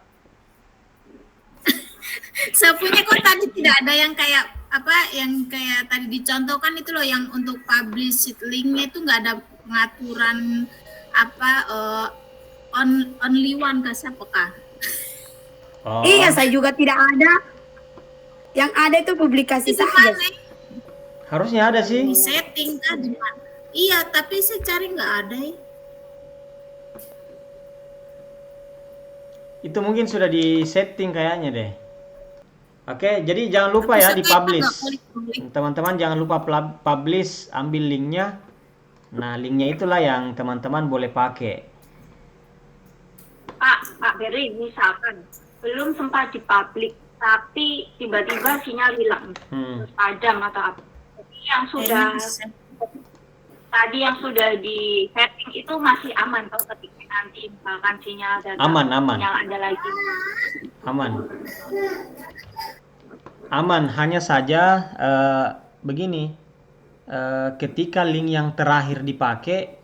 Sapunya kok tadi tidak ada yang kayak apa yang kayak tadi dicontohkan itu loh yang untuk publish linknya itu nggak ada pengaturan apa only one kah siapa kah? oh, Iya, saya juga tidak ada. Yang ada itu publikasi Itu saja. mana? harusnya ada Di sih. setting kan di mana? Iya, tapi saya cari nggak ada ya. Itu mungkin sudah di setting kayaknya deh. Oke, jadi jangan lupa Tapi ya saya di nggak publish. klik. Teman-teman jangan lupa publish, ambil linknya. Nah, linknya itulah yang teman-teman boleh pakai. Pak Berlin, misalkan belum sempat dipublik, tapi tiba-tiba sinyal hilang, Hmm. padam atau apa. Jadi yang sudah di setting itu masih aman kalau ketika nanti misalkan sinyal dan Aman. sinyal ada lagi. Aman, hanya saja begini, ketika link yang terakhir dipakai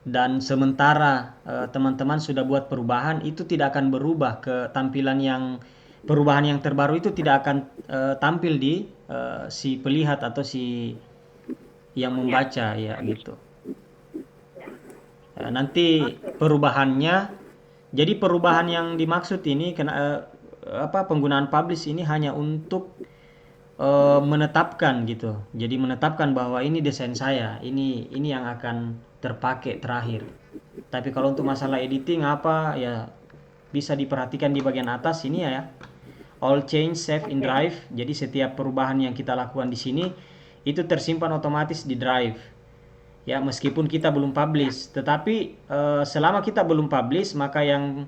dan sementara teman-teman sudah buat perubahan, itu tidak akan berubah ke tampilan yang perubahan yang terbaru itu tidak akan tampil di si pelihat atau si yang membaca ya gitu. Nanti perubahannya, jadi perubahan yang dimaksud ini penggunaan publish ini hanya untuk menetapkan gitu. Jadi menetapkan bahwa ini desain saya, ini yang akan terpakai terakhir. Tapi kalau untuk masalah editing apa ya bisa diperhatikan di bagian atas ini ya. All change save in drive. Jadi setiap perubahan yang kita lakukan di sini itu tersimpan otomatis di drive. Ya, meskipun kita belum publish, tetapi selama kita belum publish, maka yang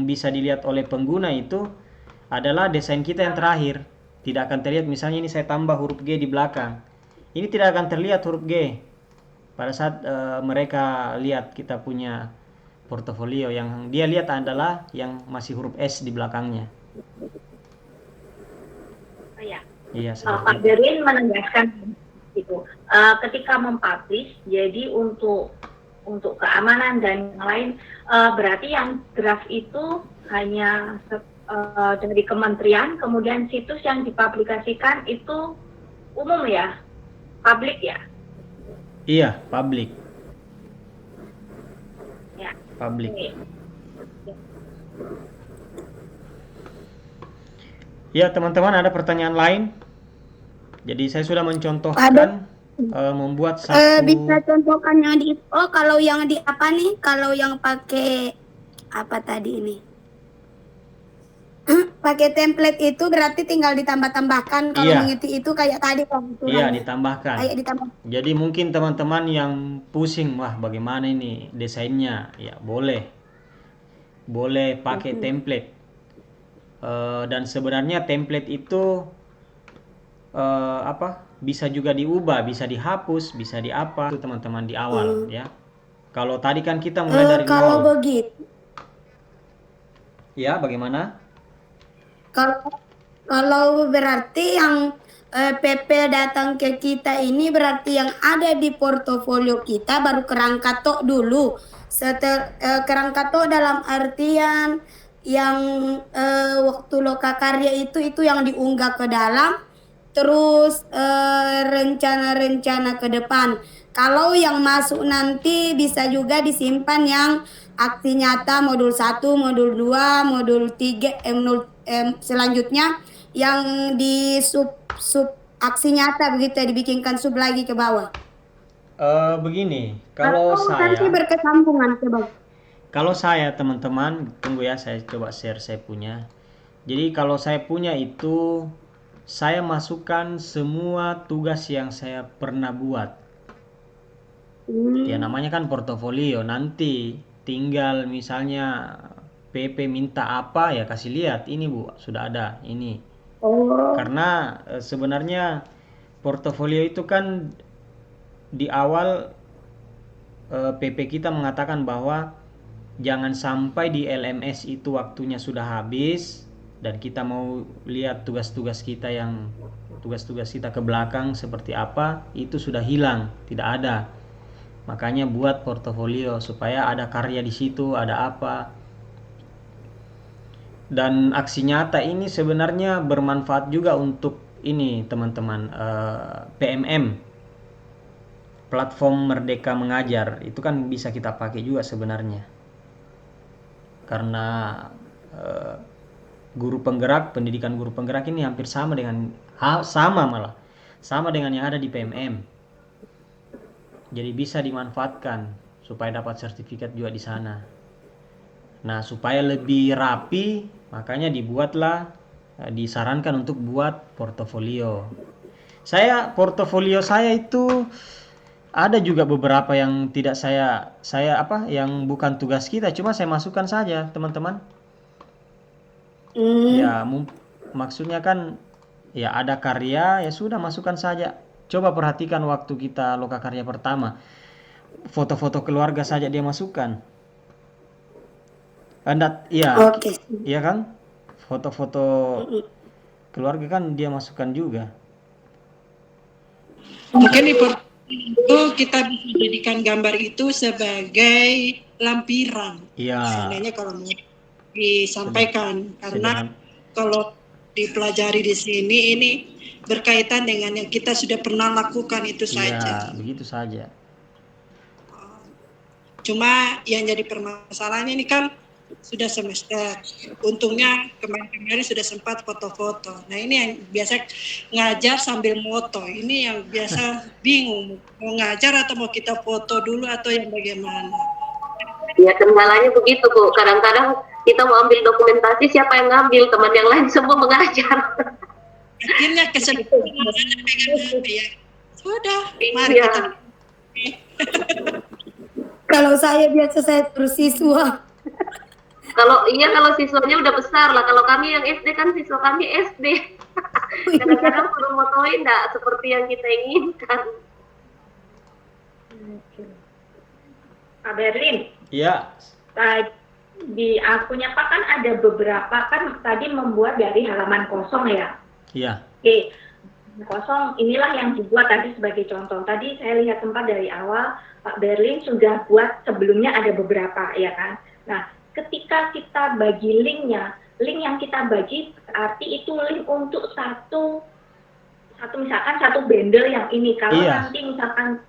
bisa dilihat oleh pengguna itu adalah desain kita yang terakhir. Tidak akan terlihat, misalnya ini saya tambah huruf G di belakang. Ini tidak akan terlihat huruf G pada saat mereka lihat kita punya portofolio. Yang dia lihat adalah yang masih huruf S di belakangnya. Ya. Iya, Pak Berlin menegaskan itu ketika mempublish, jadi untuk keamanan dan yang lain, berarti yang draft itu hanya dari kementerian, kemudian situs yang dipublikasikan itu umum ya, publik ya? Iya, public. Ya. Public. Oke. Ya, teman-teman ada pertanyaan lain? Jadi saya sudah mencontohkan membuat satu. Bisa contohkannya di kalau yang di apa nih? Kalau yang pakai apa tadi ini? Pakai template itu berarti tinggal ditambah-tambahkan. Kalau Iya. mengisi itu kayak tadi Iya, ditambahkan. Kayak ditambah. Jadi mungkin teman-teman yang pusing, wah bagaimana ini desainnya? Ya, boleh pakai template. Dan sebenarnya template itu bisa juga diubah, bisa dihapus, bisa diapa itu teman-teman di awal ya. Kalau tadi kan kita mulai dari Kalau nol. begitu, Ya, bagaimana? kalau berarti yang PP datang ke kita ini berarti yang ada di portofolio kita baru kerangka tok dulu. Kerangka tok dalam artian yang waktu lokakarya itu yang diunggah ke dalam, terus rencana-rencana ke depan. Kalau yang masuk nanti bisa juga disimpan yang aksi nyata modul 1, modul 2, modul 3, selanjutnya yang di sub aksi nyata begitu, dibikinkan sub lagi ke bawah. Begini, kalau nanti saya berkesambungan coba. Kalau saya teman-teman, tunggu ya, saya coba share saya punya. Jadi kalau saya punya itu, saya masukkan semua tugas yang saya pernah buat. Ya namanya kan portofolio, nanti tinggal misalnya PP minta apa ya kasih lihat, ini Bu, sudah ada, ini. Karena sebenarnya portofolio itu kan di awal PP kita mengatakan bahwa jangan sampai di LMS itu waktunya sudah habis dan kita mau lihat tugas-tugas kita ke belakang seperti apa, itu sudah hilang, tidak ada. Makanya buat portofolio supaya ada karya di situ, ada apa. Dan aksi nyata ini sebenarnya bermanfaat juga untuk ini teman-teman, PMM, platform Merdeka Mengajar. Itu kan bisa kita pakai juga sebenarnya. Karena guru penggerak, pendidikan guru penggerak ini hampir sama dengan sama dengan yang ada di PMM. Jadi bisa dimanfaatkan supaya dapat sertifikat juga di sana. Nah, supaya lebih rapi, makanya disarankan untuk buat portofolio. Portofolio saya itu ada juga beberapa yang tidak yang bukan tugas kita, cuma saya masukkan saja, teman-teman. Ya, maksudnya kan ya ada karya, ya sudah masukkan saja. Coba perhatikan waktu kita loka karya pertama. Foto-foto keluarga saja dia masukkan. Oke. Iya kan? Foto-foto keluarga kan dia masukkan juga. Mungkin itu kita bisa jadikan gambar itu sebagai lampiran. Iya. Seandainya kalau mau disampaikan, karena kalau dipelajari di sini ini berkaitan dengan yang kita sudah pernah lakukan itu saja. Iya, begitu saja. Cuma yang jadi permasalahan ini kan sudah semester. Untungnya kemarin sudah sempat foto-foto. Nah ini yang biasa ngajar sambil moto. Ini yang biasa bingung mau ngajar atau mau kita foto dulu atau yang bagaimana. Ya kendalanya begitu Bu. Kadang-kadang kita mau ambil dokumentasi, siapa yang ngambil? Teman yang lain semua mengajar. Akhirnya keseluruhan ya. Sudah, mari kita. Kalau saya biasa saya terus siswa. Kalau siswanya udah besar lah. Kalau kami yang SD kan siswa kami SD. Kadang-kadang suruh motoin enggak seperti yang kita inginkan. Pak Berlin. Iya. Di akunnya Pak kan ada beberapa kan tadi membuat dari halaman kosong ya. Iya. Oke, kosong inilah yang dibuat tadi sebagai contoh. Tadi saya lihat tempat dari awal Pak Berlin sudah buat sebelumnya ada beberapa ya kan. Nah, ketika kita bagi linknya, link yang kita bagi berarti itu link untuk satu misalkan satu bundle yang ini. Kalau nanti misalkan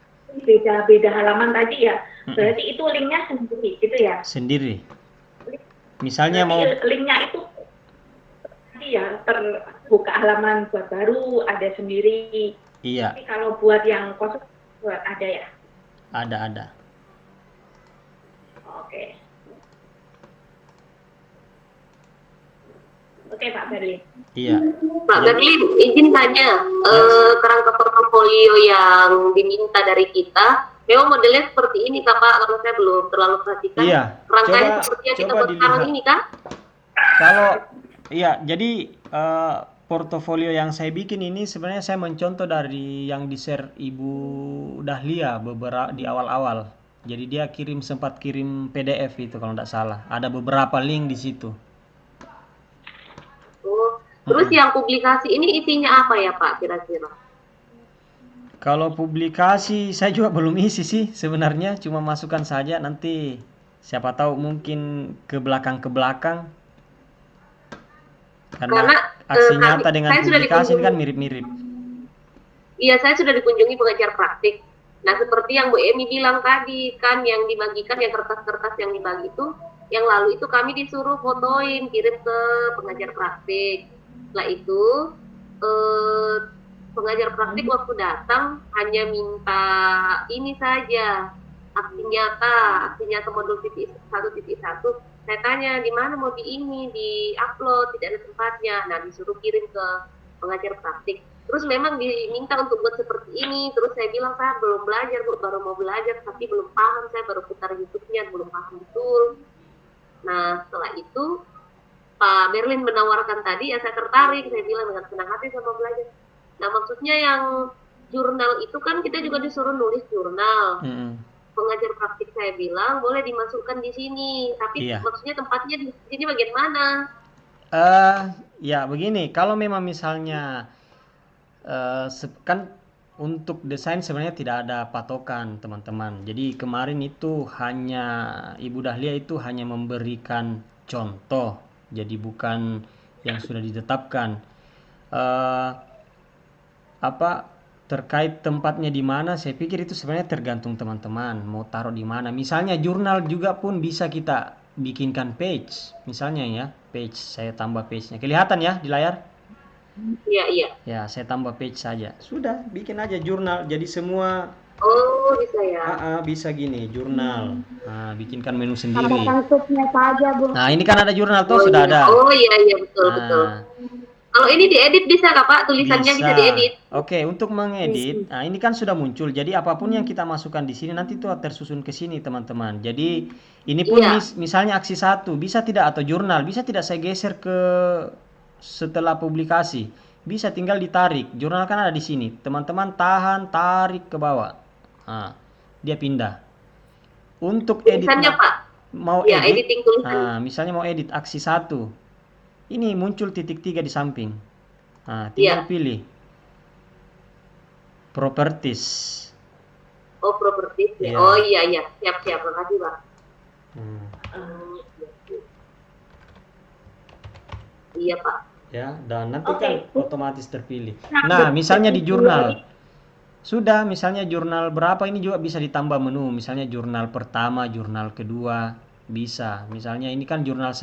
beda halaman tadi ya, berarti itu linknya sendiri gitu ya. Sendiri. Misalnya berarti mau linknya itu ya terbuka halaman buat baru ada sendiri. Iya. Tapi kalau buat yang kosong buat ada ya. Ada. Oke Pak Berlin. Iya. Pak Berlin, izin tanya, kerangka portofolio yang diminta dari kita, memang modelnya seperti ini Kak Pak, karena saya belum terlalu perhatikan. Iya. Rangkanya seperti yang kita buat sekarang ini kan? Jadi portofolio yang saya bikin ini sebenarnya saya mencontoh dari yang di-share Ibu Dahlia beberapa di awal-awal. Jadi dia sempat kirim PDF itu kalau tidak salah. Ada beberapa link di situ. Terus yang publikasi ini isinya apa ya Pak kira-kira? Kalau publikasi saya juga belum isi sih sebenarnya, cuma masukkan saja, nanti siapa tahu mungkin ke belakang. Karena aksi nyata dengan publikasi kan mirip-mirip. Iya, saya sudah dikunjungi pengajar praktik. Nah, seperti yang Bu Emi bilang tadi, kan yang dibagikan, yang kertas-kertas yang dibagi itu, yang lalu itu kami disuruh fotoin, kirim ke pengajar praktik. Setelah itu, pengajar praktik waktu datang hanya minta ini saja, aksi nyata modul 1.1. Saya tanya di mana mau di-upload, tidak ada tempatnya. Nah, disuruh kirim ke pengajar praktik. Terus memang diminta untuk buat seperti ini. Terus saya bilang saya belum belajar, Bu, baru mau belajar, tapi belum paham. Saya baru putar YouTube-nya, belum paham betul. Nah, setelah itu Pak Berlin menawarkan tadi, ya saya tertarik. Saya bilang dengan senang hati saya mau belajar. Nah, maksudnya yang jurnal itu kan kita juga disuruh nulis jurnal. Pengajar praktik saya bilang boleh dimasukkan di sini, tapi maksudnya tempatnya di sini bagian mana? Ya begini, kalau memang misalnya kan Untuk desain sebenarnya tidak ada patokan teman-teman. Jadi kemarin itu hanya Ibu Dahlia itu hanya memberikan contoh. Jadi bukan yang sudah ditetapkan. Eh, apa terkait tempatnya di mana? Saya pikir itu sebenarnya tergantung teman-teman mau taruh di mana. Misalnya jurnal juga pun bisa kita bikinkan page. Misalnya ya, page saya tambah page-nya. Kelihatan ya di layar? Iya, iya. Ya, saya tambah page saja. Sudah, bikin aja jurnal. Jadi semua Oh, bisa ya. bisa gini, jurnal. Nah, bikinkan menu sendiri. Tambahkan subnya saja, Bu. Nah, ini kan ada jurnal tuh, Oh, sudah iya. ada. Oh, iya, iya, betul, betul. Nah, Kalau ini diedit bisa nggak, Pak? Tulisannya bisa diedit. Oke, untuk mengedit, nah ini kan sudah muncul. Jadi apapun yang kita masukkan di sini nanti tuh tersusun ke sini, teman-teman. Jadi ini pun Iya. misalnya aksi 1, bisa tidak atau jurnal, bisa tidak saya geser ke setelah publikasi. Bisa tinggal ditarik. Jurnal kan ada di sini. Teman-teman tahan, tarik ke bawah. Nah, dia pindah. Untuk edit Tulisannya, Pak. mau Ya, edit. editing tulisan. Nah, misalnya mau edit aksi 1. Ini muncul titik 3 di samping. Nah, tinggal Iya. pilih properties. Oh, properties. Ya. Iya. Oh, iya, iya. Siap, siap. Makasih, Pak. Iya, Pak. Ya, dan nanti Oke. kan otomatis terpilih. Nah, Nah, misalnya di begitu. jurnal. Sudah, misalnya jurnal berapa ini juga bisa ditambah menu. Misalnya jurnal pertama, jurnal kedua, bisa. Misalnya ini kan jurnal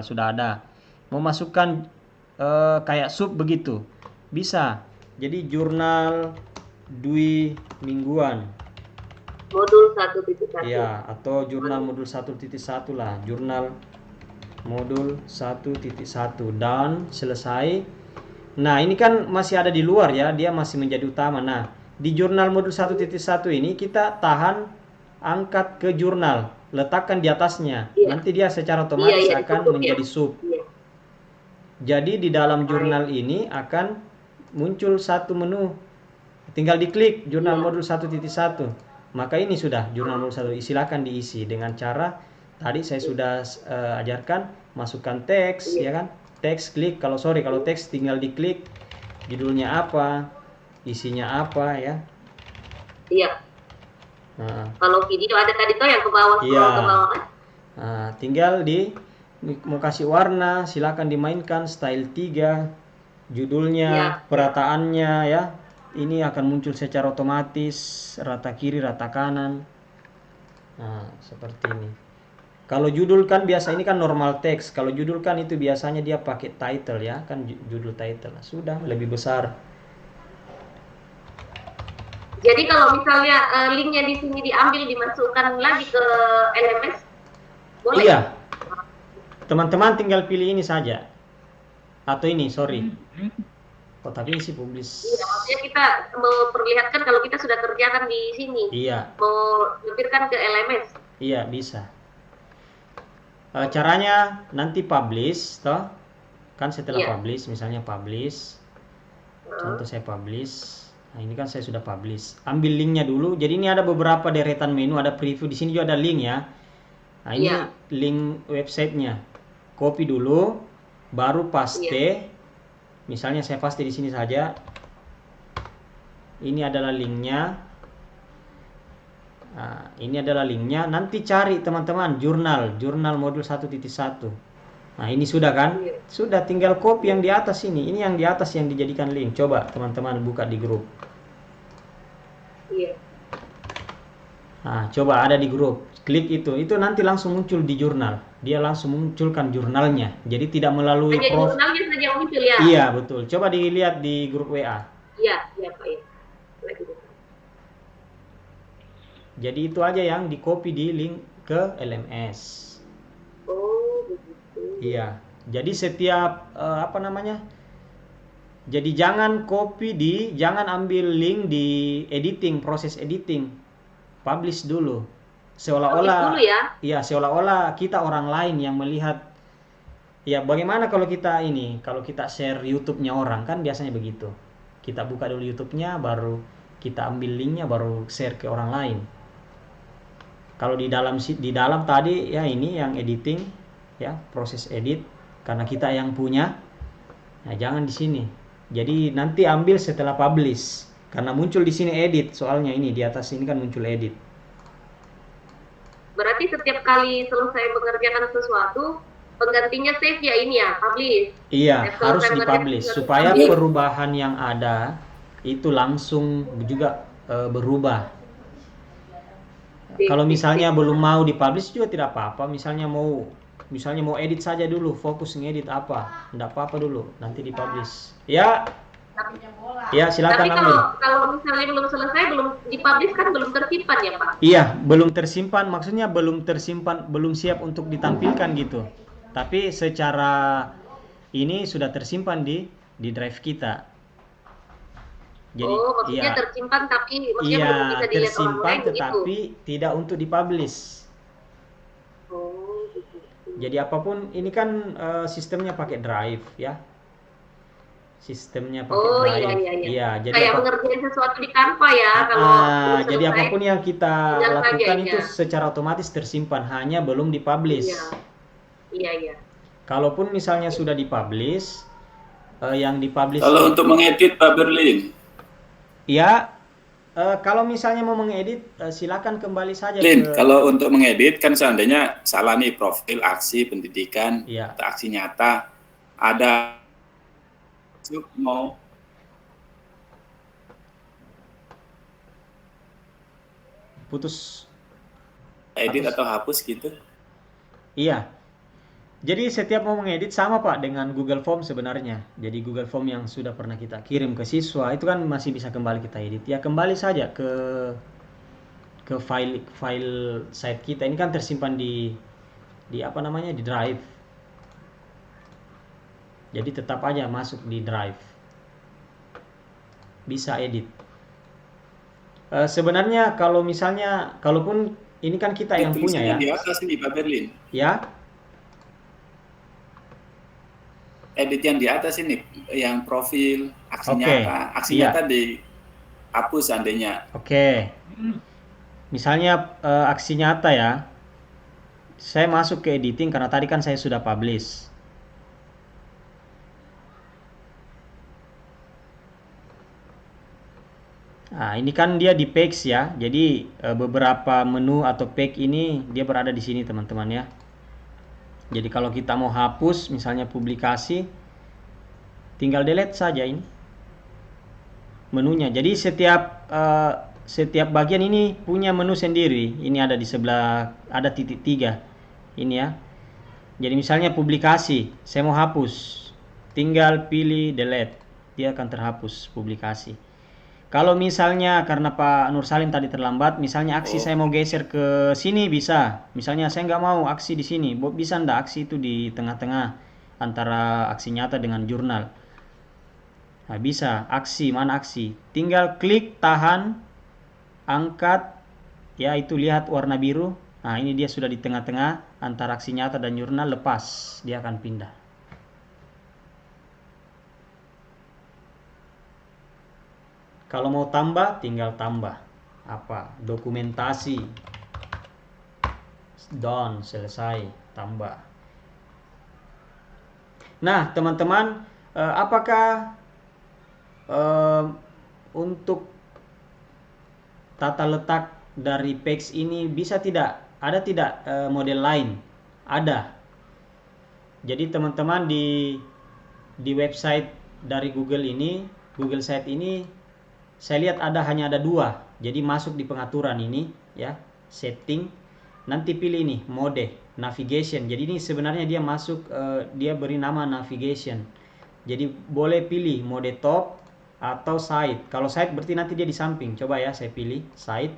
sudah ada. Mau masukkan kayak sub begitu. Bisa. Jadi jurnal Dwi mingguan. Modul 1.1. Ya, atau jurnal modul 1.1 lah. Jurnal modul 1.1 dan selesai. Nah, ini kan masih ada di luar ya, dia masih menjadi utama. Nah, di jurnal modul 1.1 ini kita tahan, angkat ke jurnal, letakkan di atasnya. Iya. Nanti dia secara otomatis Iya, akan ditutup ya. menjadi sub. Iya. Jadi di dalam jurnal ini akan muncul satu menu. Tinggal diklik jurnal Iya. modul 1.1. Maka ini sudah jurnal modul 1. Silakan diisi dengan cara tadi saya sudah ajarkan, masukkan teks, Iya. ya kan? Teks klik, kalau teks tinggal diklik judulnya apa, isinya apa ya. Iya. Nah, Kalau video ada tadi tuh yang ke bawah, Iya. scroll ke bawah kan? nah, tinggal mau kasih warna, silakan dimainkan style 3, judulnya, Iya. perataannya ya. Ini akan muncul secara otomatis, rata kiri, rata kanan. Nah, seperti ini. Kalau judul kan biasa ini kan normal teks. Kalau judul kan itu biasanya dia pakai title ya, kan judul title. Sudah lebih besar. Jadi kalau misalnya linknya di sini diambil dimasukkan lagi ke LMS, boleh? Iya. Teman-teman tinggal pilih ini saja. Atau ini, sorry. Oh, tapi ini sih publish. Iya, maksudnya kita memperlihatkan kalau kita sudah kerjakan di sini. Iya, Mau lampirkan ke LMS. iya bisa. Caranya nanti publish, toh. Kan setelah Iya. publish, misalnya publish. Contoh saya publish. Nah, ini kan saya sudah publish. Ambil linknya dulu. Jadi ini ada beberapa deretan menu, ada preview. Di sini juga ada link ya. Nah, ini Iya. link websitenya. Copy dulu, baru paste. Misalnya saya paste di sini saja. Ini adalah linknya. Nah, ini adalah linknya. Nanti cari teman-teman jurnal modul 1.1. Nah, ini sudah kan? Iya. Sudah, tinggal copy yang di atas ini. Ini yang di atas yang dijadikan link. Coba teman-teman buka di grup. Iya. Nah, coba ada di grup. Klik itu nanti langsung muncul di jurnal. Dia langsung munculkan jurnalnya. Jadi tidak melalui Hanya jurnalnya saja yang muncul ya? Iya, betul. Coba dilihat di grup WA. Iya, iya Pak ya. Lagi. Jadi itu aja yang di copy di link ke LMS. Oh, begitu. Iya. Jadi setiap Jadi jangan jangan ambil link di editing, proses editing. Publish dulu. Seolah-olah Publish dulu ya? Iya, seolah-olah kita orang lain yang melihat. Ya, bagaimana kalau kita share YouTube-nya orang, kan biasanya begitu. Kita buka dulu YouTube-nya, baru kita ambil linknya, baru share ke orang lain. Kalau di dalam tadi ya ini yang editing, ya proses edit, karena kita yang punya. Nah, jangan di sini. Jadi nanti ambil setelah publish. Karena muncul di sini edit, soalnya ini di atas ini kan muncul edit. Berarti setiap kali selesai mengerjakan sesuatu, penggantinya save ya ini ya, publish. Iya, Kalau harus saya dipublish mengerjakan supaya publish. perubahan yang ada itu langsung juga berubah. Kalau misalnya belum mau dipublish juga tidak apa-apa. Misalnya mau edit saja dulu, fokus ngedit apa, enggak apa-apa dulu, nanti dipublish. Ya, silakan Tapi ambil. kalau misalnya belum selesai, belum dipublish kan belum tersimpan ya Pak? Iya, belum tersimpan, maksudnya belum tersimpan, belum siap untuk ditampilkan gitu. Tapi secara ini sudah tersimpan di drive kita. Jadi, maksudnya iya, tersimpan tapi maksudnya iya, belum bisa dilihat orang tersimpan lain begitu. tetapi tidak untuk dipublish. Gitu. Jadi apapun ini kan sistemnya pakai drive ya. Sistemnya pakai drive. Iya, jadi kayak mengerjain sesuatu di Canva ya kalau belum jadi selesai, apapun yang kita tinggal lakukan saja, itu ya. secara otomatis tersimpan, hanya belum dipublish. Iya. Kalaupun misalnya sudah dipublish, yang dipublish Kalau untuk mengedit Pak Berlin, ya, kalau misalnya mau mengedit, silakan kembali saja Lin, ke. kalau untuk mengedit kan seandainya salah nih profil, aksi, pendidikan, Iya. atau aksi nyata, ada mau Putus. edit atau hapus gitu. Iya. Jadi setiap mau mengedit sama Pak dengan Google Form sebenarnya. Jadi Google Form yang sudah pernah kita kirim ke siswa itu kan masih bisa kembali kita edit. Ya kembali saja ke file site kita. Ini kan tersimpan di apa namanya, di drive. Jadi tetap aja masuk di drive. Bisa edit. Sebenarnya kalau misalnya, kalaupun ini kan kita yang punya ya. Di atas ini Pak Berlin. Ya. Edit yang di atas ini, yang profil, aksi nyata. Aksi Iya. nyata dihapus seandainya. Oke. Misalnya aksi nyata ya. Saya masuk ke editing karena tadi kan saya sudah publish. Nah, ini kan dia di page ya. Jadi beberapa menu atau page ini dia berada di sini teman-teman ya. Jadi kalau kita mau hapus misalnya publikasi, tinggal delete saja ini menunya. Jadi setiap bagian ini punya menu sendiri. Ini ada di sebelah, ada titik 3 ini ya. Jadi misalnya publikasi, saya mau hapus, tinggal pilih delete, dia akan terhapus publikasi. Kalau misalnya karena Pak Nur Salim tadi terlambat, misalnya aksi saya mau geser ke sini bisa. Misalnya saya nggak mau aksi di sini, bisa ndak aksi itu di tengah-tengah antara aksi nyata dengan jurnal. Nah, bisa. Aksi, mana aksi? Tinggal klik, tahan, angkat, ya itu lihat warna biru. Nah ini dia sudah di tengah-tengah antara aksi nyata dan jurnal, lepas, dia akan pindah. Kalau mau tambah, tinggal tambah. Apa? Dokumentasi. Done, selesai, tambah. Nah, teman-teman, apakah untuk tata letak dari page ini bisa tidak? Ada tidak model lain? Ada. Jadi teman-teman di website dari Google ini, Google Site ini, saya lihat hanya ada 2. Jadi masuk di pengaturan ini ya, setting, nanti pilih ini mode navigation. Jadi ini sebenarnya dia masuk, dia beri nama navigation. Jadi boleh pilih mode top atau side. Kalau side berarti nanti dia di samping. Coba ya saya pilih side.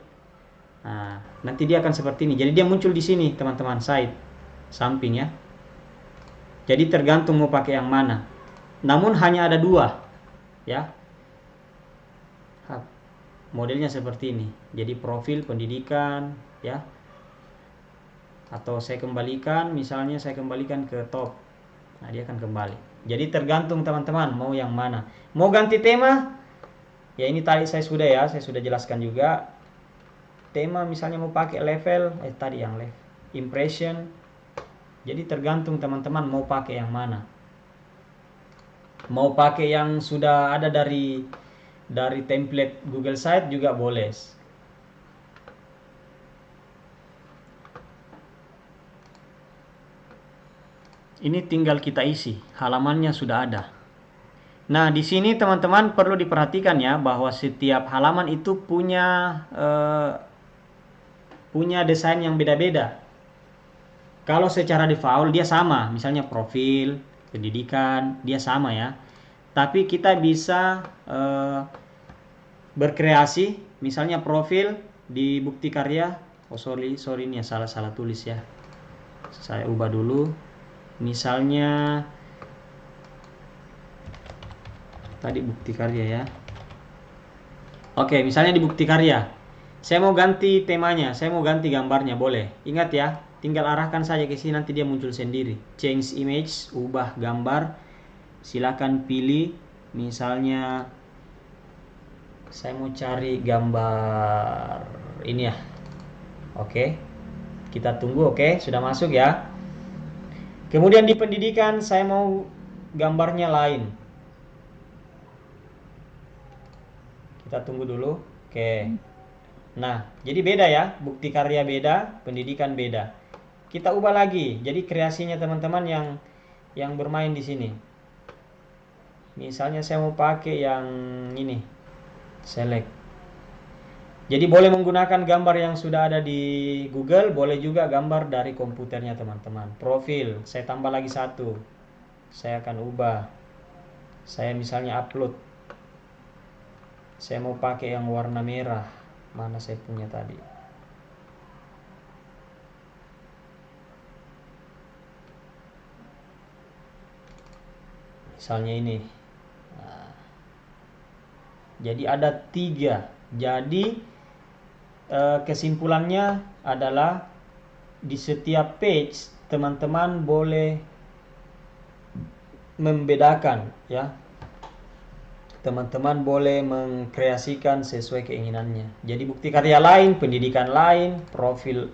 Nah, nanti dia akan seperti ini. Jadi dia muncul di sini teman-teman, side, samping ya. Jadi tergantung mau pakai yang mana. Namun hanya ada 2 ya. Modelnya seperti ini. Jadi profil pendidikan ya. Atau saya kembalikan, misalnya saya kembalikan ke top. Nah, dia akan kembali. Jadi tergantung teman-teman mau yang mana. Mau ganti tema? Ya ini tadi saya sudah jelaskan juga. Tema misalnya mau pakai level, tadi yang level, impression. Jadi tergantung teman-teman mau pakai yang mana. Mau pakai yang sudah ada dari dari template Google Site juga boleh. Ini tinggal kita isi, halamannya sudah ada. Nah, di sini teman-teman perlu diperhatikan ya bahwa setiap halaman itu punya desain yang beda-beda. Kalau secara default dia sama, misalnya profil, pendidikan, dia sama ya. Tapi kita bisa berkreasi, misalnya profil di bukti karya. Oh sorry ini ya salah tulis ya. Saya ubah dulu. Misalnya tadi bukti karya ya. Oke, misalnya di bukti karya. Saya mau ganti temanya, saya mau ganti gambarnya, boleh. Ingat ya, tinggal arahkan saja ke sini, nanti dia muncul sendiri. Change image, ubah gambar. Silakan pilih, misalnya saya mau cari gambar ini ya. Oke, kita tunggu. Oke, sudah masuk ya. Kemudian di pendidikan saya mau gambarnya lain. Kita tunggu dulu. Oke. Nah, jadi beda ya, bukti karya beda, pendidikan beda. Kita ubah lagi. Jadi kreasinya teman-teman yang bermain di sini. Misalnya saya mau pakai yang ini. Select. Jadi boleh menggunakan gambar yang sudah ada di Google, boleh juga gambar dari komputernya teman-teman. Profil, saya tambah lagi satu. Saya akan ubah. Saya misalnya upload. Saya mau pakai yang warna merah. Mana saya punya tadi? Misalnya ini. Nah, jadi ada 3. Jadi kesimpulannya adalah di setiap page teman-teman boleh membedakan ya. Teman-teman boleh mengkreasikan sesuai keinginannya. Jadi bukti karya lain, pendidikan lain, profil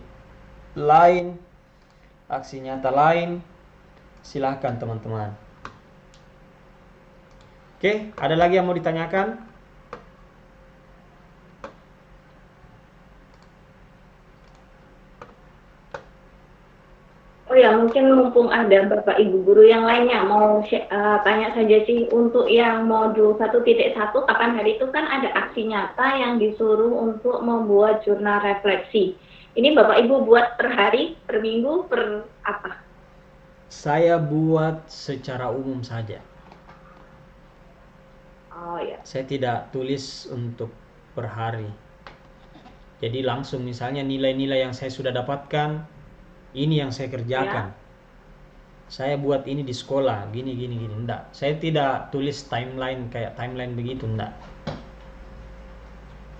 lain, aksi nyata lain. Silahkan teman-teman. Oke, ada lagi yang mau ditanyakan? Oh ya, mungkin mumpung ada Bapak Ibu Guru yang lainnya mau tanya saja sih, untuk yang modul 1.1 kapan hari itu kan ada aksi nyata yang disuruh untuk membuat jurnal refleksi. Ini Bapak Ibu buat per hari, per minggu, per apa? Saya buat secara umum saja. Oh ya. Saya tidak tulis untuk per hari. Jadi langsung misalnya nilai-nilai yang saya sudah dapatkan, ini yang saya kerjakan. Ya. Saya buat ini di sekolah, gini. Enggak. Saya tidak tulis timeline kayak timeline begitu, enggak.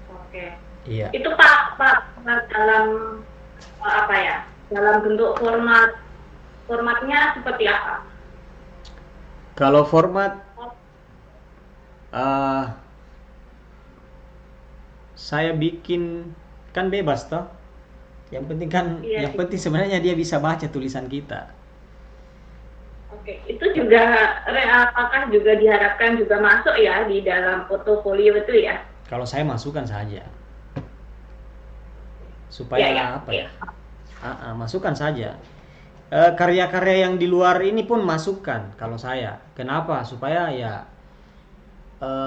Oke. Iya. Itu Pak dalam apa ya? Dalam bentuk formatnya seperti apa? Kalau format saya bikin kan bebas toh. Yang penting kan, iya, yang penting sebenarnya dia bisa baca tulisan kita. Oke, itu juga apakah juga diharapkan juga masuk ya di dalam portofolio itu ya? Kalau saya masukkan saja, supaya apa ya? Masukkan saja. Karya-karya yang di luar ini pun masukkan kalau saya. Kenapa? Supaya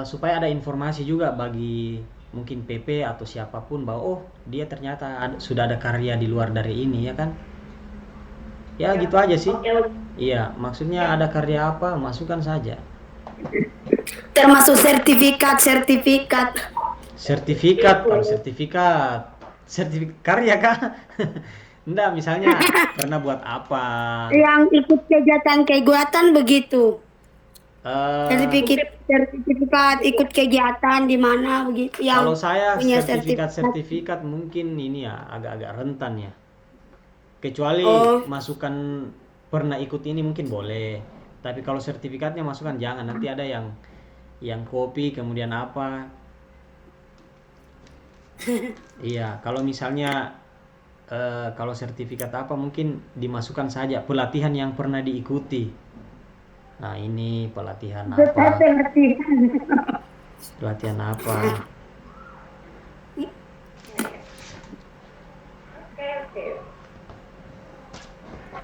supaya ada informasi juga bagi mungkin PP atau siapapun bahwa oh dia ternyata sudah ada karya di luar dari ini ya kan. Ya gitu aja sih. Iya, maksudnya ada karya apa, masukkan saja. Termasuk sertifikat. Kalau sertifikat karya kah? Enggak, misalnya pernah buat apa? Yang ikut kegiatan begitu. Sertifikat ikut kegiatan di mana begitu. Yang kalau saya punya sertifikat mungkin ini ya agak-agak rentan ya. Kecuali masukkan pernah ikut ini mungkin boleh. Tapi kalau sertifikatnya masukkan jangan, nanti ada yang copy kemudian apa. Iya, kalau misalnya kalau sertifikat apa mungkin dimasukkan saja pelatihan yang pernah diikuti. Nah ini pelatihan apa? Pelatihan apa? Oke.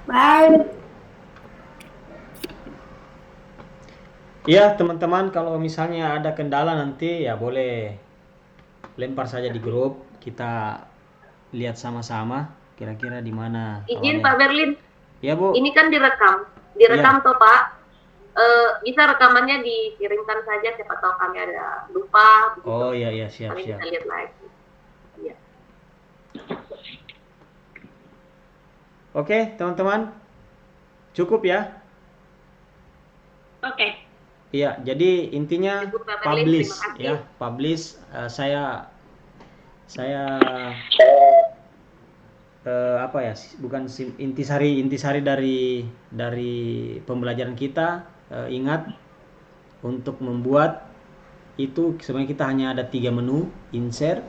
Baik. Ya, teman-teman, kalau misalnya ada kendala nanti ya boleh lempar saja di grup. Kita lihat sama-sama kira-kira di mana Izin awalnya. Pak Berlin, Ya, Bu. ini kan direkam toh Pak. Bisa rekamannya dikirimkan saja, siapa tahu kami ada lupa. Begitu. Oh iya, siap. Kami bisa lihat lagi. Ya. Oke, teman-teman. Cukup ya? Oke. Iya, jadi intinya Cukup, Pak Berlin, publish terima kasih. ya, publish. Saya apa ya? Bukan intisari dari pembelajaran kita. Ingat untuk membuat itu sebenarnya kita hanya ada 3 menu: insert,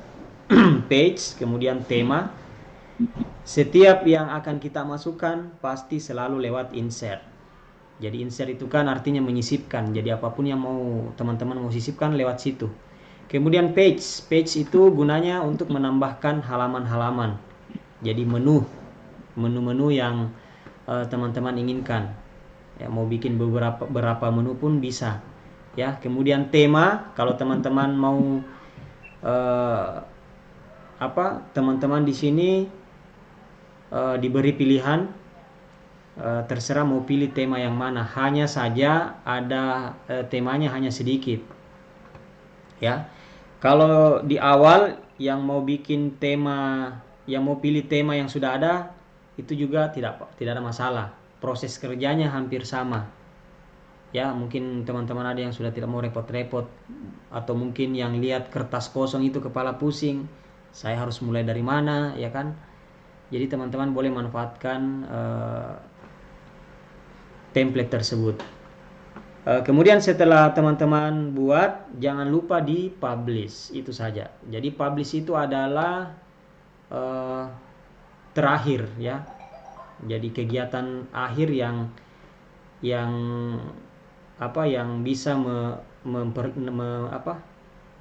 page, kemudian tema. Setiap yang akan kita masukkan pasti selalu lewat insert. Jadi insert itu kan artinya menyisipkan. Jadi apapun yang mau teman-teman mau sisipkan lewat situ. Kemudian page itu gunanya untuk menambahkan halaman-halaman. Jadi menu yang teman-teman inginkan. Ya, mau bikin beberapa menu pun bisa. Ya, kemudian tema, kalau teman-teman mau teman-teman di sini diberi pilihan, terserah mau pilih tema yang mana. Hanya saja ada temanya hanya sedikit. Ya. Kalau di awal yang mau bikin tema, yang mau pilih tema yang sudah ada, itu juga tidak ada masalah. Proses kerjanya hampir sama. Ya, mungkin teman-teman ada yang sudah tidak mau repot-repot, atau mungkin yang lihat kertas kosong itu kepala pusing. Saya harus mulai dari mana, ya kan? Jadi teman-teman boleh manfaatkan template tersebut. Kemudian setelah teman-teman buat, jangan lupa di publish, itu saja. Jadi publish itu adalah terakhir ya. Jadi kegiatan akhir yang bisa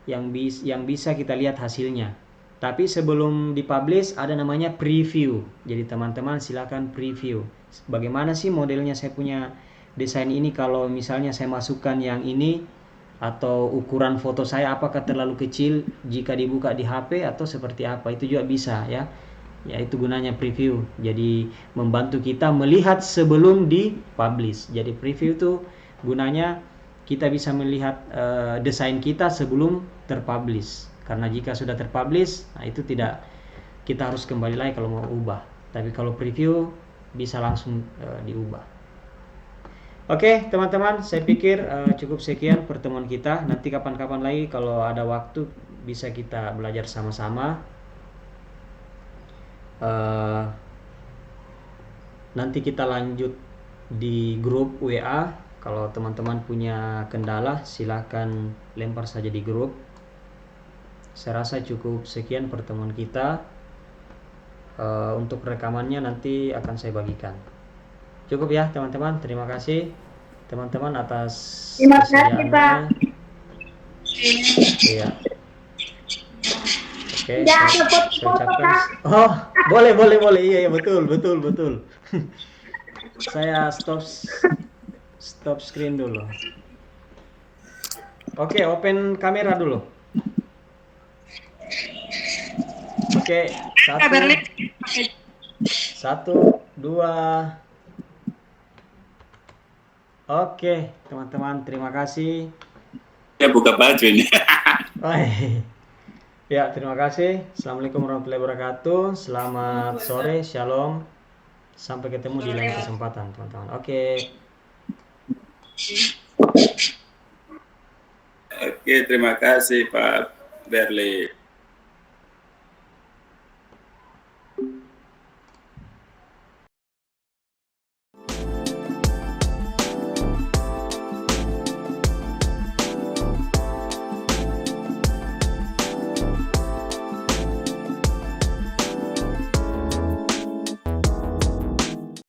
yang bisa kita lihat hasilnya. Tapi sebelum dipublish ada namanya preview. Jadi teman-teman silakan preview. Bagaimana sih modelnya saya punya desain ini, kalau misalnya saya masukkan yang ini, atau ukuran foto saya apakah terlalu kecil jika dibuka di HP atau seperti apa, itu juga bisa ya. Ya, itu gunanya preview. Jadi membantu kita melihat sebelum dipublish. Jadi preview itu gunanya kita bisa melihat desain kita sebelum terpublish. Karena jika sudah terpublish, nah itu tidak, kita harus kembali lagi kalau mau ubah. Tapi kalau preview bisa langsung diubah. Oke, teman-teman, saya pikir cukup sekian pertemuan kita. Nanti kapan-kapan lagi kalau ada waktu bisa kita belajar sama-sama. Nanti kita lanjut di grup WA. Kalau teman-teman punya kendala silahkan lempar saja di grup. Saya rasa cukup sekian pertemuan kita. Untuk rekamannya nanti akan saya bagikan. Cukup ya teman-teman. Terima kasih teman-teman atas kesediaannya. Iya. Oke, saya ucapkan. Oh, boleh. Iya, betul. Saya stop screen dulu. Oke, open kamera dulu. Oke, 1, 2. Oke, teman-teman, terima kasih. Ya, buka baju ini. Ya, terima kasih. Assalamualaikum warahmatullahi wabarakatuh. Selamat sore, shalom. Sampai ketemu di lain kesempatan, teman-teman. Oke, Oke, terima kasih Pak Berli.